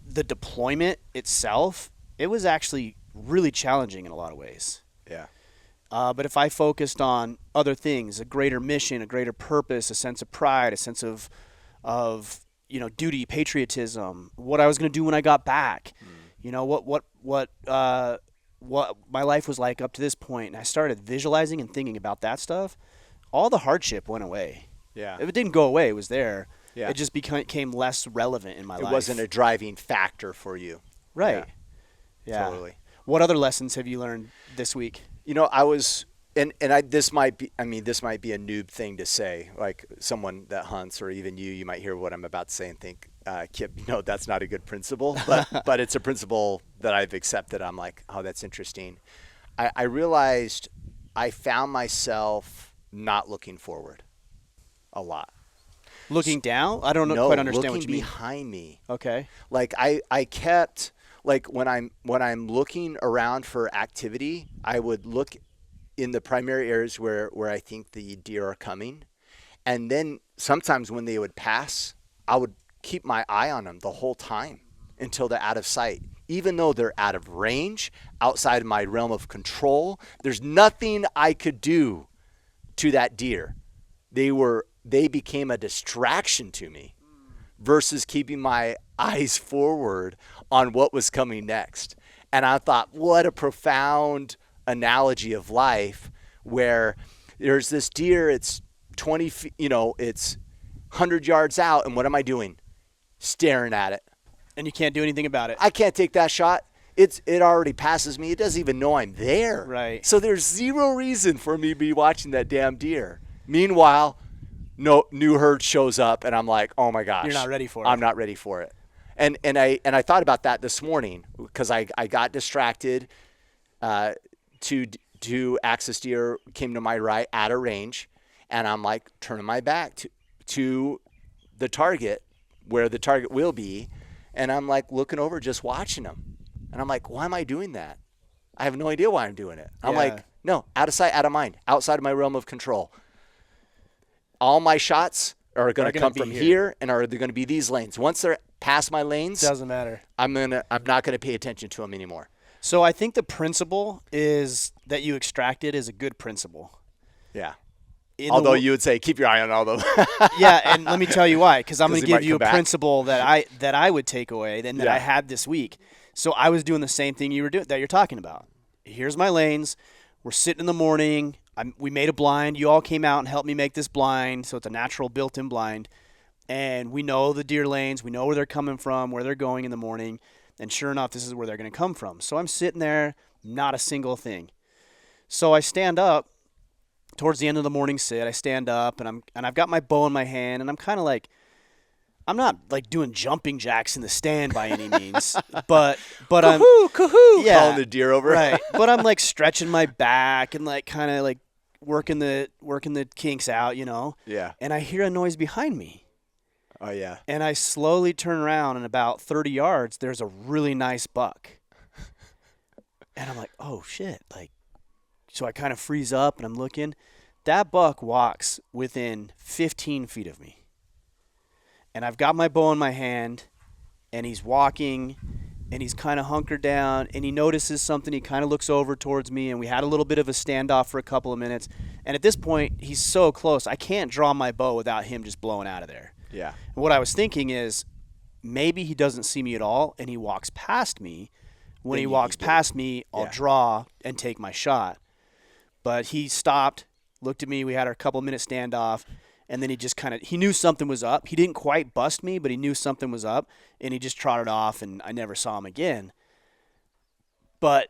the deployment itself, it was actually really challenging in a lot of ways. Yeah. But if I focused on other things, a greater mission, a greater purpose, a sense of pride, a sense of duty, patriotism, what I was going to do when I got back, what my life was like up to this point, and I started visualizing and thinking about that stuff, all the hardship went away. Yeah. If it didn't go away, it was there. Yeah. It just became less relevant in my life. It wasn't a driving factor for you. Right. Yeah. Totally. What other lessons have you learned this week? I was, this might be a noob thing to say, like someone that hunts, or even you might hear what I'm about to say and think, Kipp, that's not a good principle, but it's a principle that I've accepted. I'm like, oh, that's interesting. I realized I found myself not looking forward a lot. Looking down? I don't quite understand what you mean. Looking behind me. Okay. Like I kept, like when I'm looking around for activity, I would look in the primary areas where I think the deer are coming. And then sometimes when they would pass, I would keep my eye on them the whole time until they're out of sight. Even though they're out of range, outside of my realm of control, there's nothing I could do to that deer. They became a distraction to me versus keeping my eyes forward on what was coming next. And I thought, what a profound analogy of life, where there's this deer, it's 20 feet, it's 100 yards out, and what am I doing? Staring at it. And you can't do anything about it. I can't take that shot. It already passes me. It doesn't even know I'm there. Right. So there's zero reason for me to be watching that damn deer. Meanwhile, no new herd shows up, and I'm like, oh my gosh, you're not ready for it. I'm not ready for it. And I thought about that this morning, because I got distracted. Two axis deer came to my right at a range, and I'm like turning my back to the target, where the target will be, and I'm like looking over, just watching them, and I'm like, why am I doing that? I have no idea why I'm doing it. I'm like, no, out of sight, out of mind, outside of my realm of control. All my shots are going to come from here, and are they going to be these lanes. Once they're past my lanes, doesn't matter. I'm not going to pay attention to them anymore. So I think the principle is that you extracted is a good principle. Yeah. Although you would say keep your eye on all those. Yeah, and let me tell you why, because I'm going to give you a back. principle that I would take away that I had this week. So I was doing the same thing that you're talking about. Here's my lanes. We're sitting in the morning. We made a blind. You all came out and helped me make this blind, so it's a natural built-in blind. And we know the deer lanes. We know where they're coming from, where they're going in the morning. And sure enough, this is where they're going to come from. So I'm sitting there, not a single thing. So I stand up towards the end of the morning sit. I stand up, and I've got my bow in my hand, and I'm kind of like, I'm not like doing jumping jacks in the stand by any means, but I'm Cahoo, yeah, calling the deer over. right. But I'm like stretching my back and like kind of like working the kinks out, Yeah. And I hear a noise behind me. Oh yeah. And I slowly turn around, and about 30 yards, there's a really nice buck. And I'm like, oh shit! Like, so I kind of freeze up and I'm looking. That buck walks within 15 feet of me. And I've got my bow in my hand, and he's walking, and he's kind of hunkered down, and he notices something. He kind of looks over towards me, and we had a little bit of a standoff for a couple of minutes. And at this point, he's so close, I can't draw my bow without him just blowing out of there. Yeah. And what I was thinking is maybe he doesn't see me at all, and he walks past me. When he walks past me, I'll draw and take my shot. But he stopped, looked at me. We had our couple-minute standoff. And then he just he knew something was up. He didn't quite bust me, but he knew something was up. And he just trotted off, and I never saw him again. But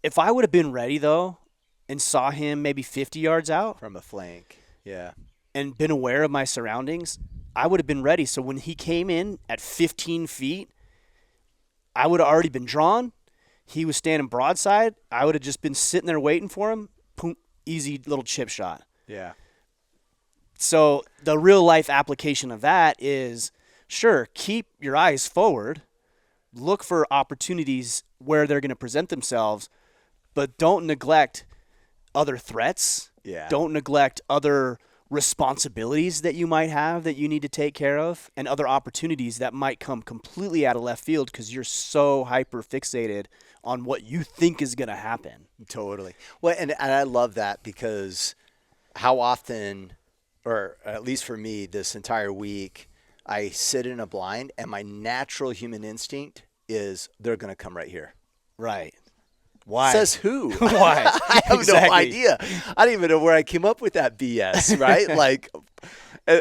if I would have been ready, though, and saw him maybe 50 yards out. From a flank. Yeah. And been aware of my surroundings, I would have been ready. So when he came in at 15 feet, I would have already been drawn. He was standing broadside. I would have just been sitting there waiting for him. Boom, easy little chip shot. Yeah. So the real life application of that is, sure, keep your eyes forward, look for opportunities where they're going to present themselves, but don't neglect other threats. Yeah. Don't neglect other responsibilities that you might have that you need to take care of, and other opportunities that might come completely out of left field because you're so hyper fixated on what you think is going to happen. Totally. Well, and I love that because how often, or at least for me, this entire week, I sit in a blind and my natural human instinct is they're going to come right here. Right. Why? Says who? Why? I have no idea. I don't even know where I came up with that BS, right? Like,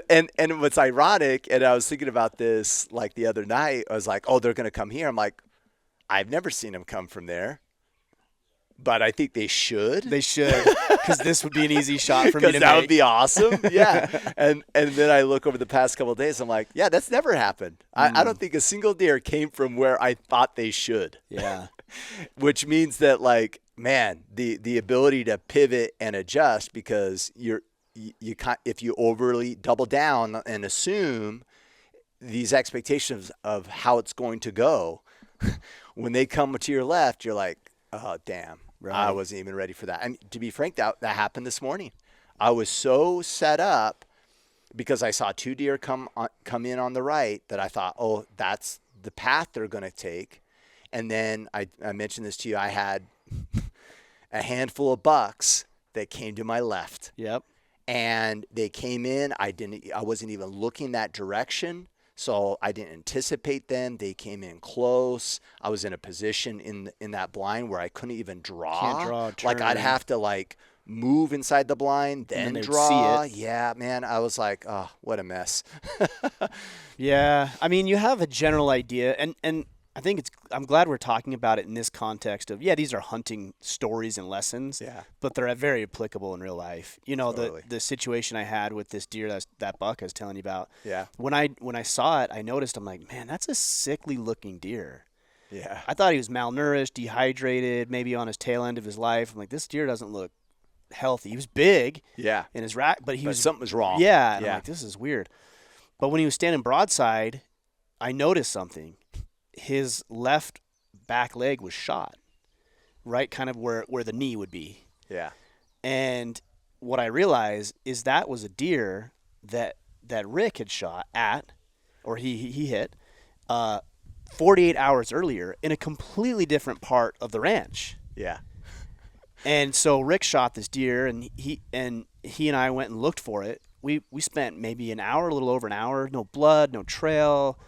and what's ironic, and I was thinking about this like the other night, I was like, oh, they're going to come here. I'm like, I've never seen them come from there. But I think they should. They should, because this would be an easy shot for me to make. That would be awesome. Yeah. and then I look over the past couple of days. I'm like, yeah, that's never happened. I don't think a single deer came from where I thought they should. Yeah. Which means that, like, man, the ability to pivot and adjust, because if you overly double down and assume these expectations of how it's going to go, when they come to your left, you're like, oh, damn. Right. I wasn't even ready for that. And to be frank, that happened this morning. I was so set up because I saw two deer come in on the right that I thought, oh, that's the path they're going to take. And then I mentioned this to you. I had a handful of bucks that came to my left. Yep. And they came in. I wasn't even looking that direction. So I didn't anticipate them. They came in close. I was in a position in that blind where I couldn't even draw. Can't draw, turn. Like, I'd have to move inside the blind, then draw. See it. Yeah, man. I was like, oh, what a mess. Yeah. I mean, you have a general idea, and I think I'm glad we're talking about it in this context of, these are hunting stories and lessons, but they're very applicable in real life. You know, totally. the situation I had with this deer, that buck I was telling you about. Yeah. When I saw it, I noticed, I'm like, man, that's a sickly looking deer. Yeah. I thought he was malnourished, dehydrated, maybe on his tail end of his life. I'm like, this deer doesn't look healthy. He was big. Yeah. In his rack, but something was wrong. Yeah. And I'm like, this is weird. But when he was standing broadside, I noticed something. His left back leg was shot, right kind of where the knee would be. Yeah. And what I realized is that was a deer that Rick had shot at, or he hit, 48 hours earlier in a completely different part of the ranch. Yeah. And so Rick shot this deer, and he and I went and looked for it. We spent maybe an hour, a little over an hour, no blood, no trail.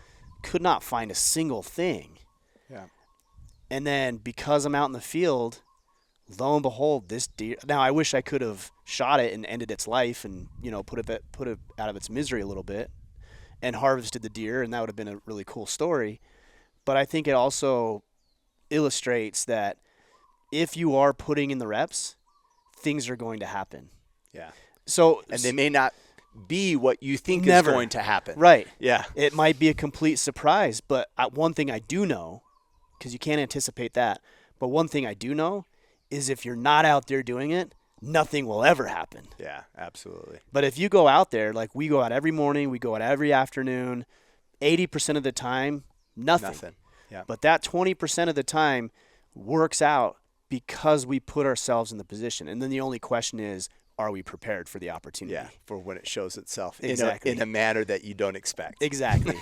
Could not find a single thing. Yeah. And then because I'm out in the field, lo and behold, this deer. Now I wish I could have shot it and ended its life and put it out of its misery a little bit, and harvested the deer, and that would have been a really cool story. But I think it also illustrates that if you are putting in the reps, things are going to happen. Yeah. So and they may not be what you think Never. is going to happen. Right. Yeah. It might be a complete surprise, but one thing I do know, because you can't anticipate that, but one thing I do know is if you're not out there doing it, nothing will ever happen. Yeah, absolutely. But if you go out there, like we go out every morning, we go out every afternoon, 80% of the time, nothing. Yeah. But that 20% of the time works out because we put ourselves in the position. And then the only question is, are we prepared for the opportunity? Yeah, for when it shows itself Exactly. in a manner that you don't expect. Exactly.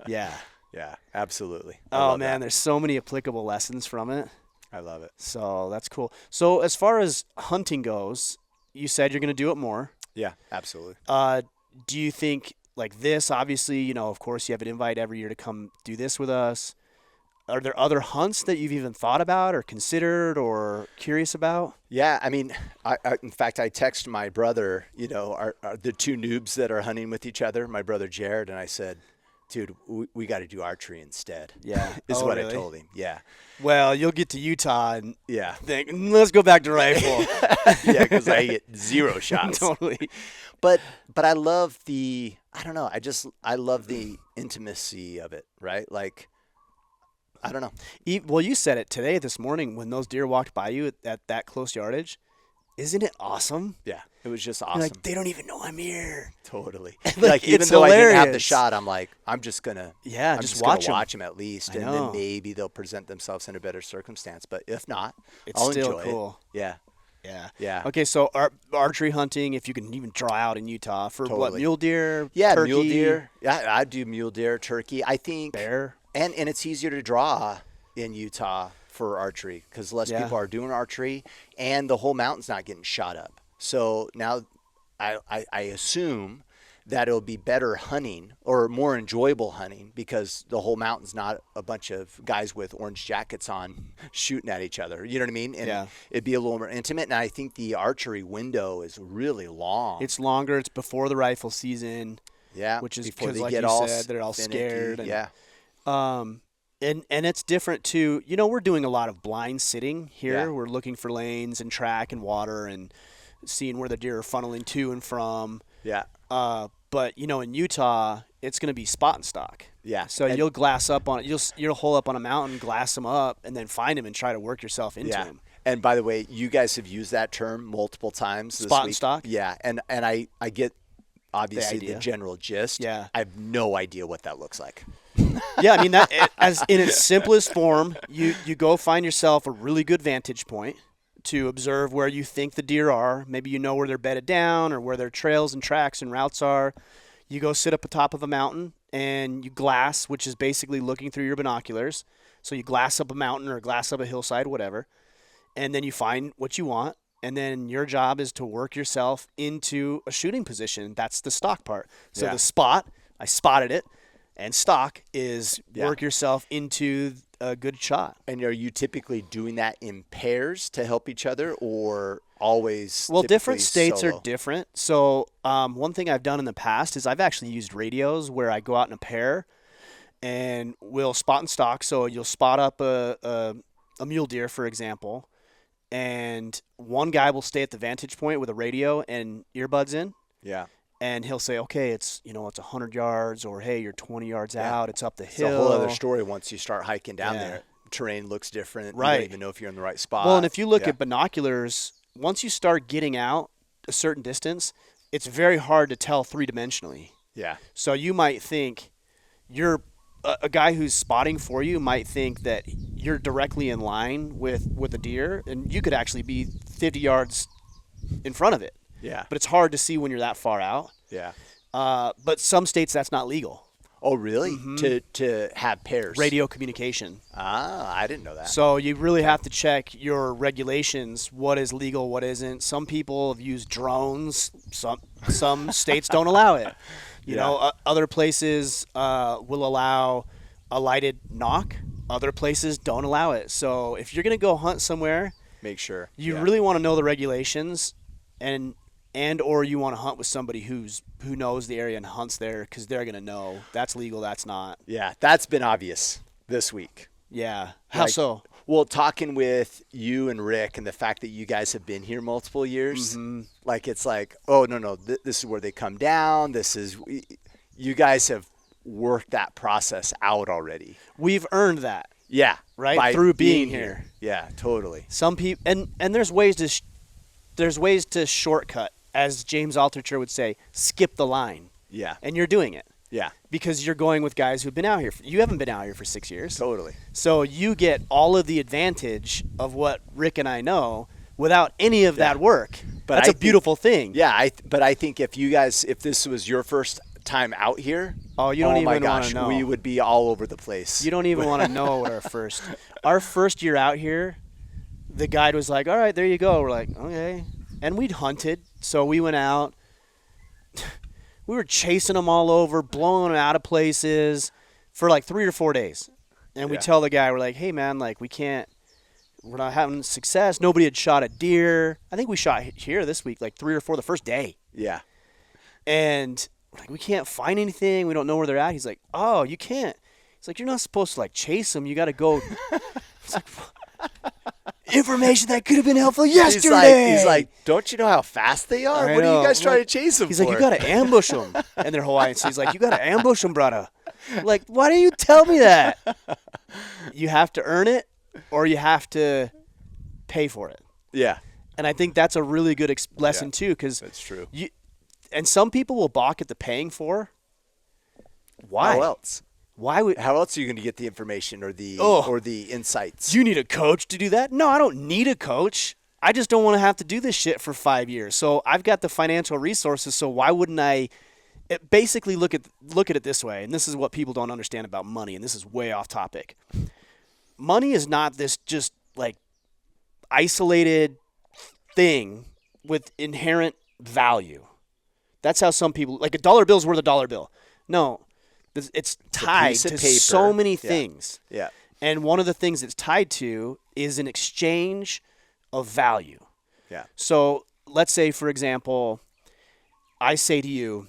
Yeah. Yeah, absolutely. Oh, man, there's so many applicable lessons from it. I love it. So that's cool. So as far as hunting goes, you said you're going to do it more. Yeah, absolutely. Do you think, like this, obviously, you know, of course, you have an invite every year to come do this with us. Are there other hunts that you've even thought about or considered or curious about? Yeah, I mean, in fact, I text my brother, you know, the two noobs that are hunting with each other, my brother Jared, and I said, dude, we got to do archery instead. Yeah. is what really? I told him. Yeah. Well, you'll get to Utah and Yeah. think, let's go back to rifle. Yeah, because I get 0 shots. Totally. But I love I don't know, I love the intimacy of it, right? Like, I don't know. Well, you said it today, this morning, when those deer walked by you at that close yardage. Isn't it awesome? Yeah, it was just You're awesome. like, they don't even know I'm here. Totally. Like, even it's though I didn't have the hilarious. shot, I'm like, I'm just gonna just watch 'em. watch them at least, I and know. then maybe they'll present themselves in a better circumstance. But if not, It's I'll still enjoy cool. it. Yeah. Yeah. Yeah. Okay, so archery hunting, if you can even draw out in Utah for what, Totally. mule deer, Yeah, turkey, mule deer. Yeah, I do mule deer, turkey. I think bear. and it's easier to draw in Utah for archery because less Yeah. people are doing archery, and the whole mountain's not getting shot up. So now I assume that it'll be better hunting or more enjoyable hunting because the whole mountain's not a bunch of guys with orange jackets on shooting at each other. You know what I mean? And Yeah. it'd be a little more intimate. And I think the archery window is really long. It's longer. It's before the rifle season. Yeah, Which is before because, they like get you all said, they're all finicky. scared. And, Yeah. And it's different too. You know, we're doing a lot of blind sitting here. Yeah. We're looking for lanes and track and water and seeing where the deer are funneling to and from. Yeah. But you know, in Utah, it's going to be spot and stock. Yeah. So And- you'll glass up on you'll hole up on a mountain, glass them up, and then find them and try to work yourself into Yeah. them. And by the way, you guys have used that term multiple times this Spot and week. stock? Yeah. And I get obviously the idea. general gist. Yeah. I have no idea what that looks like. Yeah, I mean as in its simplest form, you go find yourself a really good vantage point to observe where you think the deer are. Maybe you know where they're bedded down or where their trails and tracks and routes are. You go sit up atop of a mountain and you glass, which is basically looking through your binoculars. So you glass up a mountain or glass up a hillside, whatever, and then you find what you want. And then your job is to work yourself into a shooting position. That's the stock part. So Yeah. the spot, I spotted it, and stock is Yeah. work yourself into a good shot. And are you typically doing that in pairs to help each other or always Well, typically different states solo? are different. So one thing I've done in the past is I've actually used radios where I go out in a pair and we'll spot and stock. So you'll spot up a mule deer, for example, and one guy will stay at the vantage point with a radio and earbuds in. Yeah. And he'll say, okay, it's 100 yards, or hey, you're 20 yards Yeah. out. It's up the It's hill. a whole other story once you start hiking down Yeah. there. Terrain looks different. You Right. don't even know if you're in the right spot. Well, and if you look Yeah. at binoculars, once you start getting out a certain distance, it's very hard to tell three-dimensionally. Yeah. So you might think you're a guy who's spotting for you might think that you're directly in line with a deer, and you could actually be 50 yards in front of it. Yeah. But it's hard to see when you're that far out. Yeah. But some states that's not legal. Oh, really? To have pairs. Radio communication. Ah, I didn't know that. So you really have to check your regulations, what is legal, what isn't. Some people have used drones. Some states don't allow it. You know, other places will allow a lighted knock. Other places don't allow it. So if you're going to go hunt somewhere, Make sure. you Yeah. really want to know the regulations and or you want to hunt with somebody who knows the area and hunts there because they're going to know that's legal, that's not. Yeah, that's been obvious this week. Yeah. How Like, so? Well, talking with you and Rick and the fact that you guys have been here multiple years, like it's like, oh, no, this is where they come down. You guys have worked that process out already. We've earned that. Yeah. Right? Through being here. Yeah, totally. Some people, and there's ways to shortcut, as James Altucher would say, skip the line. Yeah. And you're doing it. Yeah. Because you're going with guys who've been out here. You haven't been out here for 6 years. Totally. So you get all of the advantage of what Rick and I know without any of that work. But that's a beautiful thing. Yeah, but I think if this was your first time out here, you don't even want to know. We would be all over the place. You don't even want to know what our first year out here, the guide was like, all right, there you go. We're like, okay. And we'd hunted, so we went out. We were chasing them all over, blowing them out of places for like 3 or 4 days. And we tell the guy, we're like, hey, man, like we're not having success. Nobody had shot a deer. I think we shot here this week, like 3 or 4 the first day. Yeah. And we're like, we can't find anything. We don't know where they're at. He's like, oh, you can't. He's like, you're not supposed to like chase them. You got to go. It's like, information that could have been helpful yesterday. He's like, don't you know how fast they are? What are you guys trying to chase them He's for? like, you got to ambush them. And they're Hawaiian. So he's like, you got to ambush them, brother. Like, why do you tell me that? You have to earn it or you have to pay for it. Yeah. And I think that's a really good lesson, too, because that's true. And some people will balk at the paying for. Why? How else? How else are you going to get the information or the insights? You need a coach to do that? No, I don't need a coach. I just don't want to have to do this shit for 5 years. So I've got the financial resources, so why wouldn't I basically look at it this way, and this is what people don't understand about money, and this is way off topic. Money is not this just like isolated thing with inherent value. That's how some people, like a dollar bill is worth a dollar bill. No. It's tied to so many things. Yeah. And one of the things it's tied to is an exchange of value. Yeah. So let's say, for example, I say to you,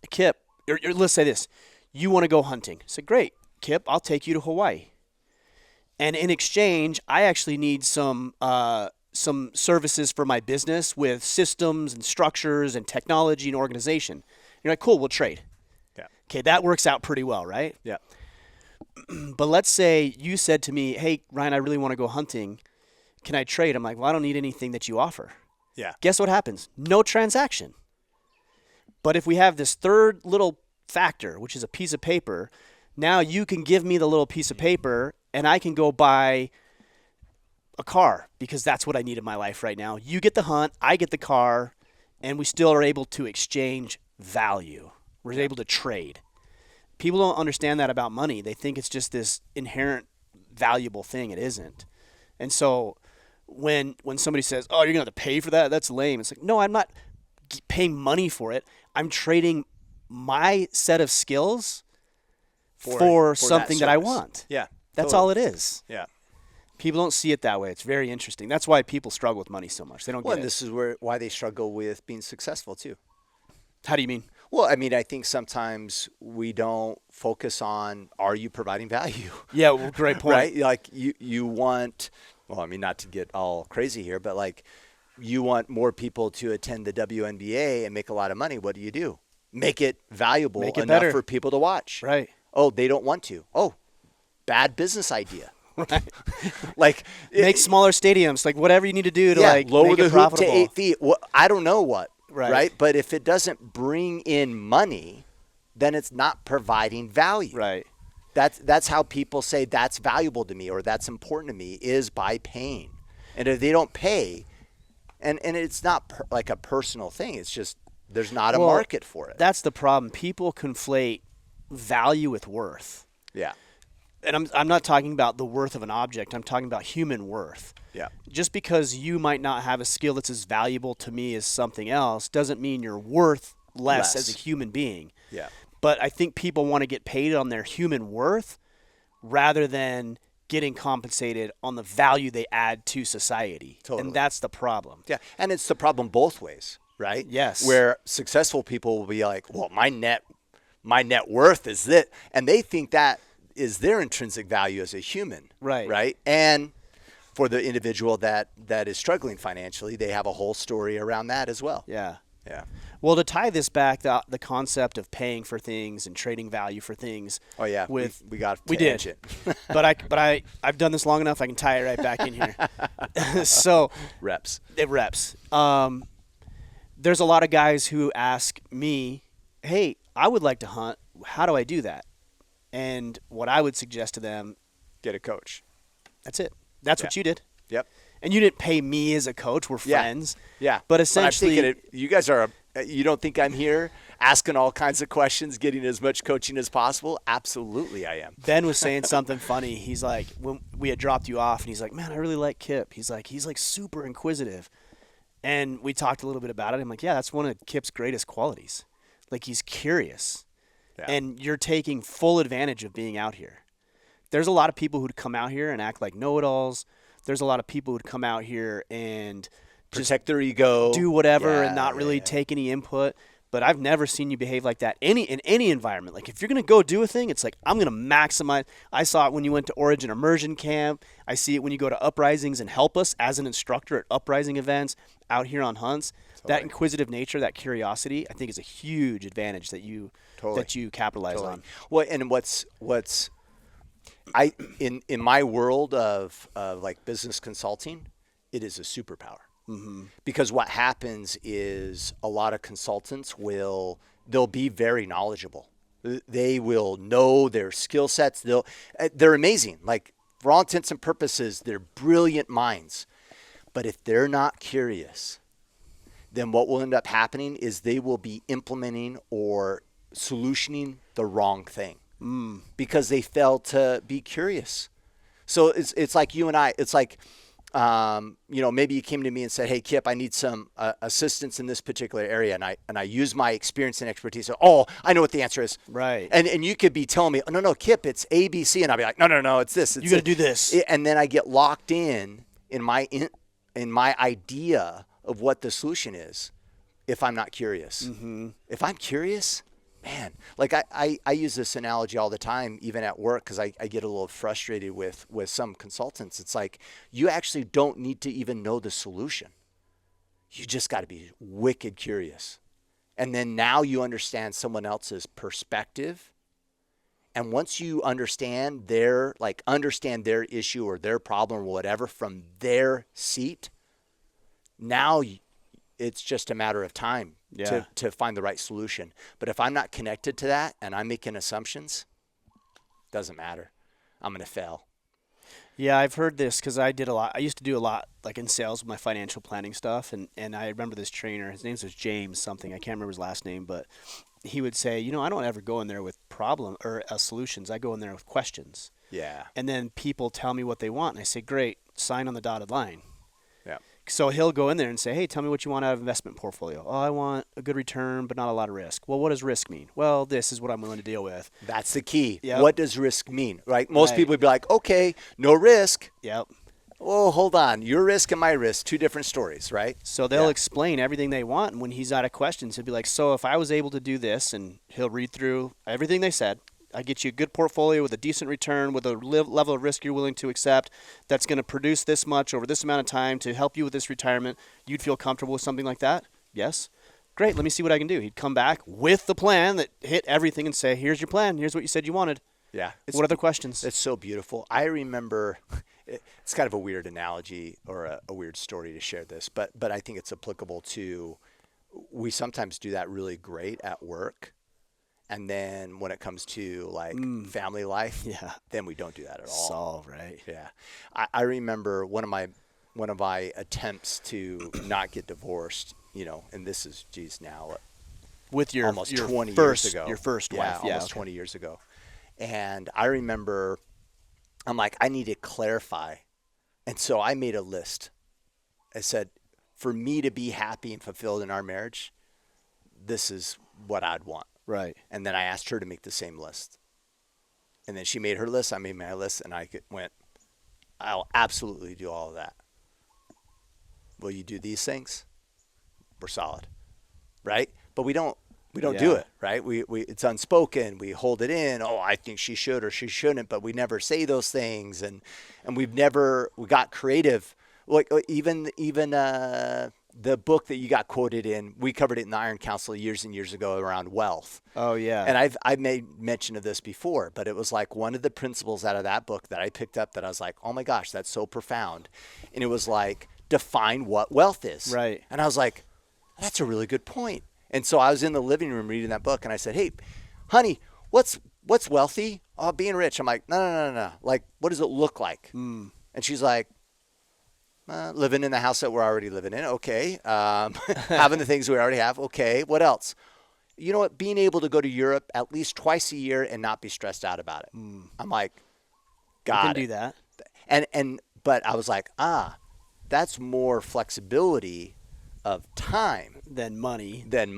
Kipp, or let's say this, you want to go hunting. I say, great, Kipp, I'll take you to Hawaii. And in exchange, I actually need some services for my business with systems and structures and technology and organization. You're like, cool, we'll trade. Okay, that works out pretty well, right? Yeah. But let's say you said to me, hey, Ryan, I really want to go hunting. Can I trade? I'm like, well, I don't need anything that you offer. Yeah. Guess what happens? No transaction. But if we have this third little factor, which is a piece of paper, now you can give me the little piece of paper and I can go buy a car because that's what I need in my life right now. You get the hunt, I get the car, and we still are able to exchange value. We're able to trade. People don't understand that about money. They think it's just this inherent valuable thing. It isn't. And so when somebody says, oh, you're going to have to pay for that, that's lame. It's like, no, I'm not paying money for it. I'm trading my set of skills for something that I want. Yeah. That's all it is. Yeah. People don't see it that way. It's very interesting. That's why people struggle with money so much. They don't get it. And this is why they struggle with being successful too. How do you mean? Well, I mean, I think sometimes we don't focus on, are you providing value? Yeah, well, great point. Right? Like you want, well, I mean, not to get all crazy here, but like you want more people to attend the WNBA and make a lot of money. What do? Make it valuable enough for people to watch. Right. Oh, they don't want to. Oh, bad business idea. Right. Like make smaller stadiums, like whatever you need to do to lower make the it hoop profitable. to 8 feet. Well, I don't know what. Right. But if it doesn't bring in money, then it's not providing value. Right. That's how people say that's valuable to me or that's important to me is by paying. And if they don't pay, and it's not like a personal thing. It's just there's not a market for it. That's the problem. People conflate value with worth. Yeah. And I'm not talking about the worth of an object. I'm talking about human worth. Yeah. Just because you might not have a skill that's as valuable to me as something else doesn't mean you're worth less as a human being. Yeah. But I think people want to get paid on their human worth rather than getting compensated on the value they add to society. Totally. And that's the problem. Yeah. And it's the problem both ways, right? Yes. Where successful people will be like, well, my net worth is this. And they think that is their intrinsic value as a human. Right. Right. And for the individual that is struggling financially, they have a whole story around that as well. Yeah. Yeah. Well, to tie this back, the concept of paying for things and trading value for things. Oh yeah, with we got we tangent. did, I've done this long enough. I can tie it right back in here. So Reps. it reps. There's a lot of guys who ask me, "Hey, I would like to hunt. How do I do that?" And what I would suggest to them, Get a coach. that's it. That's what you did. Yep. And you didn't pay me as a coach. We're Yeah. friends. Yeah. But essentially, I'm thinking you guys are. You don't think I'm here asking all kinds of questions, getting as much coaching as possible? Absolutely, I am. Ben was saying something funny. He's like, when we had dropped you off, and he's like, "Man, I really like Kipp." He's like super inquisitive. And we talked a little bit about it. I'm like, yeah, that's one of Kipp's greatest qualities. Like, he's curious. Yeah. And you're taking full advantage of being out here. There's a lot of people who'd come out here and act like know-it-alls. There's a lot of people who'd come out here and just Protect their ego, do whatever and not really take any input. But I've never seen you behave like that in any environment. Like, if you're going to go do a thing, it's like, I'm going to maximize. I saw it when you went to Origin Immersion Camp. I see it when you go to Uprisings and help us as an instructor at Uprising events out here on hunts. Totally. That inquisitive nature, that curiosity, I think is a huge advantage that you capitalize on. Well, and what's in my world of like business consulting, it is a superpower. Mm-hmm. Because what happens is a lot of consultants they'll be very knowledgeable. They will know their skill sets. They're amazing. Like, for all intents and purposes, they're brilliant minds. But if they're not curious, then what will end up happening is they will be implementing or solutioning the wrong thing because they fail to be curious. So it's like you and I. It's like, maybe you came to me and said, "Hey, Kipp, I need some assistance in this particular area," and I use my experience and expertise. So, I know what the answer is. Right. And you could be telling me, "Oh, no, Kipp, it's A, B, C," and I'll be like, "No, it's this. You got to do this." And then I get locked in my idea of what the solution is if I'm not curious. Mm-hmm. If I'm curious, man, like I use this analogy all the time, even at work, because I get a little frustrated with some consultants. It's like, you actually don't need to even know the solution. You just got to be wicked curious. And then now you understand someone else's perspective. And once you understand their issue or their problem or whatever from their seat, now it's just a matter of time to find the right solution. But if I'm not connected to that and I'm making assumptions, doesn't matter. I'm going to fail. Yeah, I've heard this because I did a lot. I used to do a lot like in sales with my financial planning stuff. And I remember this trainer, his name was James something. I can't remember his last name, but he would say, I don't ever go in there with problem or solutions. I go in there with questions. Yeah. And then people tell me what they want. And I say, great, sign on the dotted line. Yeah. So he'll go in there and say, hey, tell me what you want out of investment portfolio. Oh, I want a good return, but not a lot of risk. Well, what does risk mean? Well, this is what I'm willing to deal with. That's the key. Yep. What does risk mean, right? Most people would be like, okay, no risk. Yep. Oh, hold on. Your risk and my risk, two different stories, right? So they'll explain everything they want. And when he's out of questions, he'll be like, so if I was able to do this, and he'll read through everything they said, I get you a good portfolio with a decent return, with a level of risk you're willing to accept, that's going to produce this much over this amount of time to help you with this retirement. You'd feel comfortable with something like that? Yes. Great. Let me see what I can do. He'd come back with the plan that hit everything and say, here's your plan. Here's what you said you wanted. Yeah. What other questions? It's so beautiful. I remember, it's kind of a weird analogy or a weird story to share this, but I think it's applicable to, we sometimes do that really great at work. And then when it comes to like family life, then we don't do that at all. Solve, right? Yeah. I remember one of my attempts to not get divorced, and this is, now with your almost your 20 first, years ago. Your first wife. Yeah, almost 20 years ago. And I remember, I'm like, I need to clarify. And so I made a list. I said, for me to be happy and fulfilled in our marriage, this is what I'd want. Right. And then I asked her to make the same list. And then she made her list, I made my list, and I went, I'll absolutely do all of that. Will you do these things? We're solid. Right? But we don't We don't do it, right? We it's unspoken. We hold it in. Oh, I think she should or she shouldn't, but we never say those things, and we got creative. Like even the book that you got quoted in, we covered it in the Iron Council years and years ago around wealth. Oh yeah. And I've made mention of this before, but it was like one of the principles out of that book that I picked up that I was like, oh my gosh, that's so profound. And it was like, define what wealth is. Right. And I was like, that's a really good point. And so I was in the living room reading that book, and I said, hey, honey, what's wealthy? Oh, being rich. I'm like, no. Like, what does it look like? And she's like, living in the house that we're already living in. Okay. Having the things we already have. Okay. What else? You know what? Being able to go to Europe at least twice a year and not be stressed out about it. I'm like, got it. You can do that. But I was like, that's more flexibility of time Than money. than In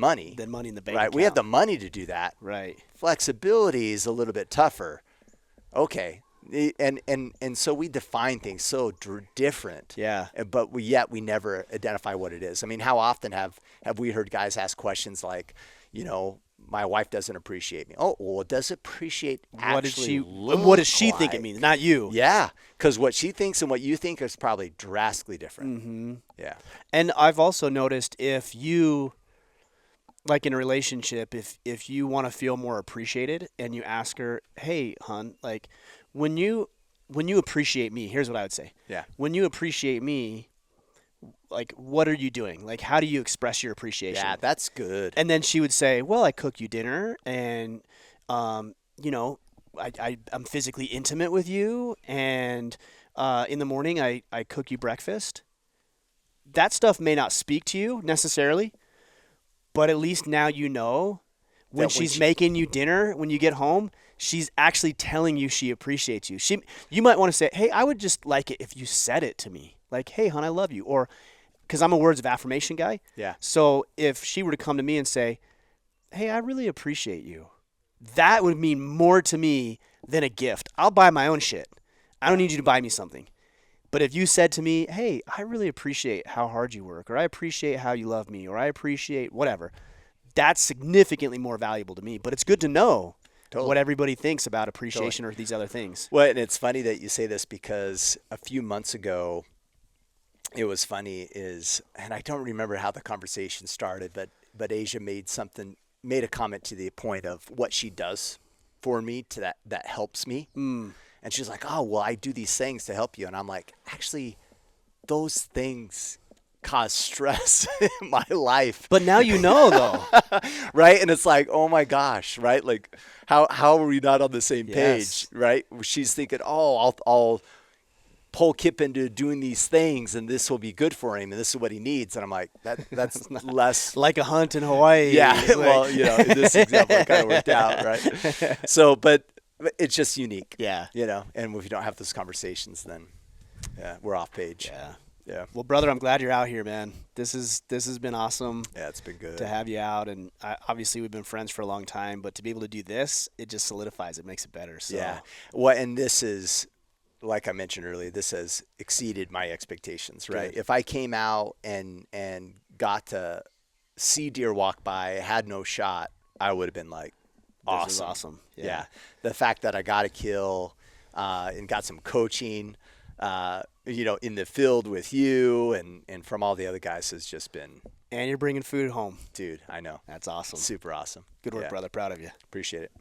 the bank right? account. We have the money to do that. Right. Flexibility is a little bit tougher. Okay. And so we define things so different. Yeah. But we never identify what it is. I mean, how often have we heard guys ask questions like, my wife doesn't appreciate me. Oh, well, does appreciate actually what does she think it means? Not you. Yeah, because what she thinks and what you think is probably drastically different. Mm-hmm. Yeah. And I've also noticed if you, like in a relationship, if you want to feel more appreciated and you ask her, hey, hon, like when you appreciate me, here's what I would say. Yeah. When you appreciate me, like, what are you doing? Like, how do you express your appreciation? Yeah, that's good. And then she would say, well, I cook you dinner and, I'm physically intimate with you. And in the morning, I cook you breakfast. That stuff may not speak to you necessarily, but at least now you know when she's making you dinner, when you get home, she's actually telling you she appreciates you. You might want to say, hey, I would just like it if you said it to me. Like, hey, hon, I love you. Or because I'm a words of affirmation guy. Yeah. So if she were to come to me and say, hey, I really appreciate you, that would mean more to me than a gift. I'll buy my own shit. I don't need you to buy me something. But if you said to me, hey, I really appreciate how hard you work, or I appreciate how you love me, or I appreciate whatever, that's significantly more valuable to me. But it's good to know what everybody thinks about appreciation or these other things. Well, and it's funny that you say this because a few months ago, it was funny and I don't remember how the conversation started, but Asia made a comment to the point of what she does for me that helps me. And she's like, oh, well, I do these things to help you. And I'm like, actually, those things cause stress in my life. But now you know, though. Right? And it's like, oh, my gosh, right? Like, how are we not on the same page, Yes. right? She's thinking, oh, I'll pull Kipp into doing these things, and this will be good for him, and this is what he needs. And I'm like, that's less like a hunt in Hawaii. Yeah, Like, well, in this example, it kind of worked out, right? So, but it's just unique. Yeah. And if you don't have those conversations, then we're off page. Yeah. Well, brother, I'm glad you're out here, man. This has been awesome. Yeah, it's been good to have you out, and obviously we've been friends for a long time, but to be able to do this, it just solidifies it, makes it better. So. Yeah. Well, and this is, like I mentioned earlier, this has exceeded my expectations, right? Good. If I came out and got to see deer walk by, had no shot, I would have been like, awesome. This is awesome. Yeah. The fact that I got a kill and got some coaching, in the field with you and from all the other guys has just been. And you're bringing food home. Dude, I know. That's awesome. Super awesome. Good work, brother. Proud of you. Appreciate it.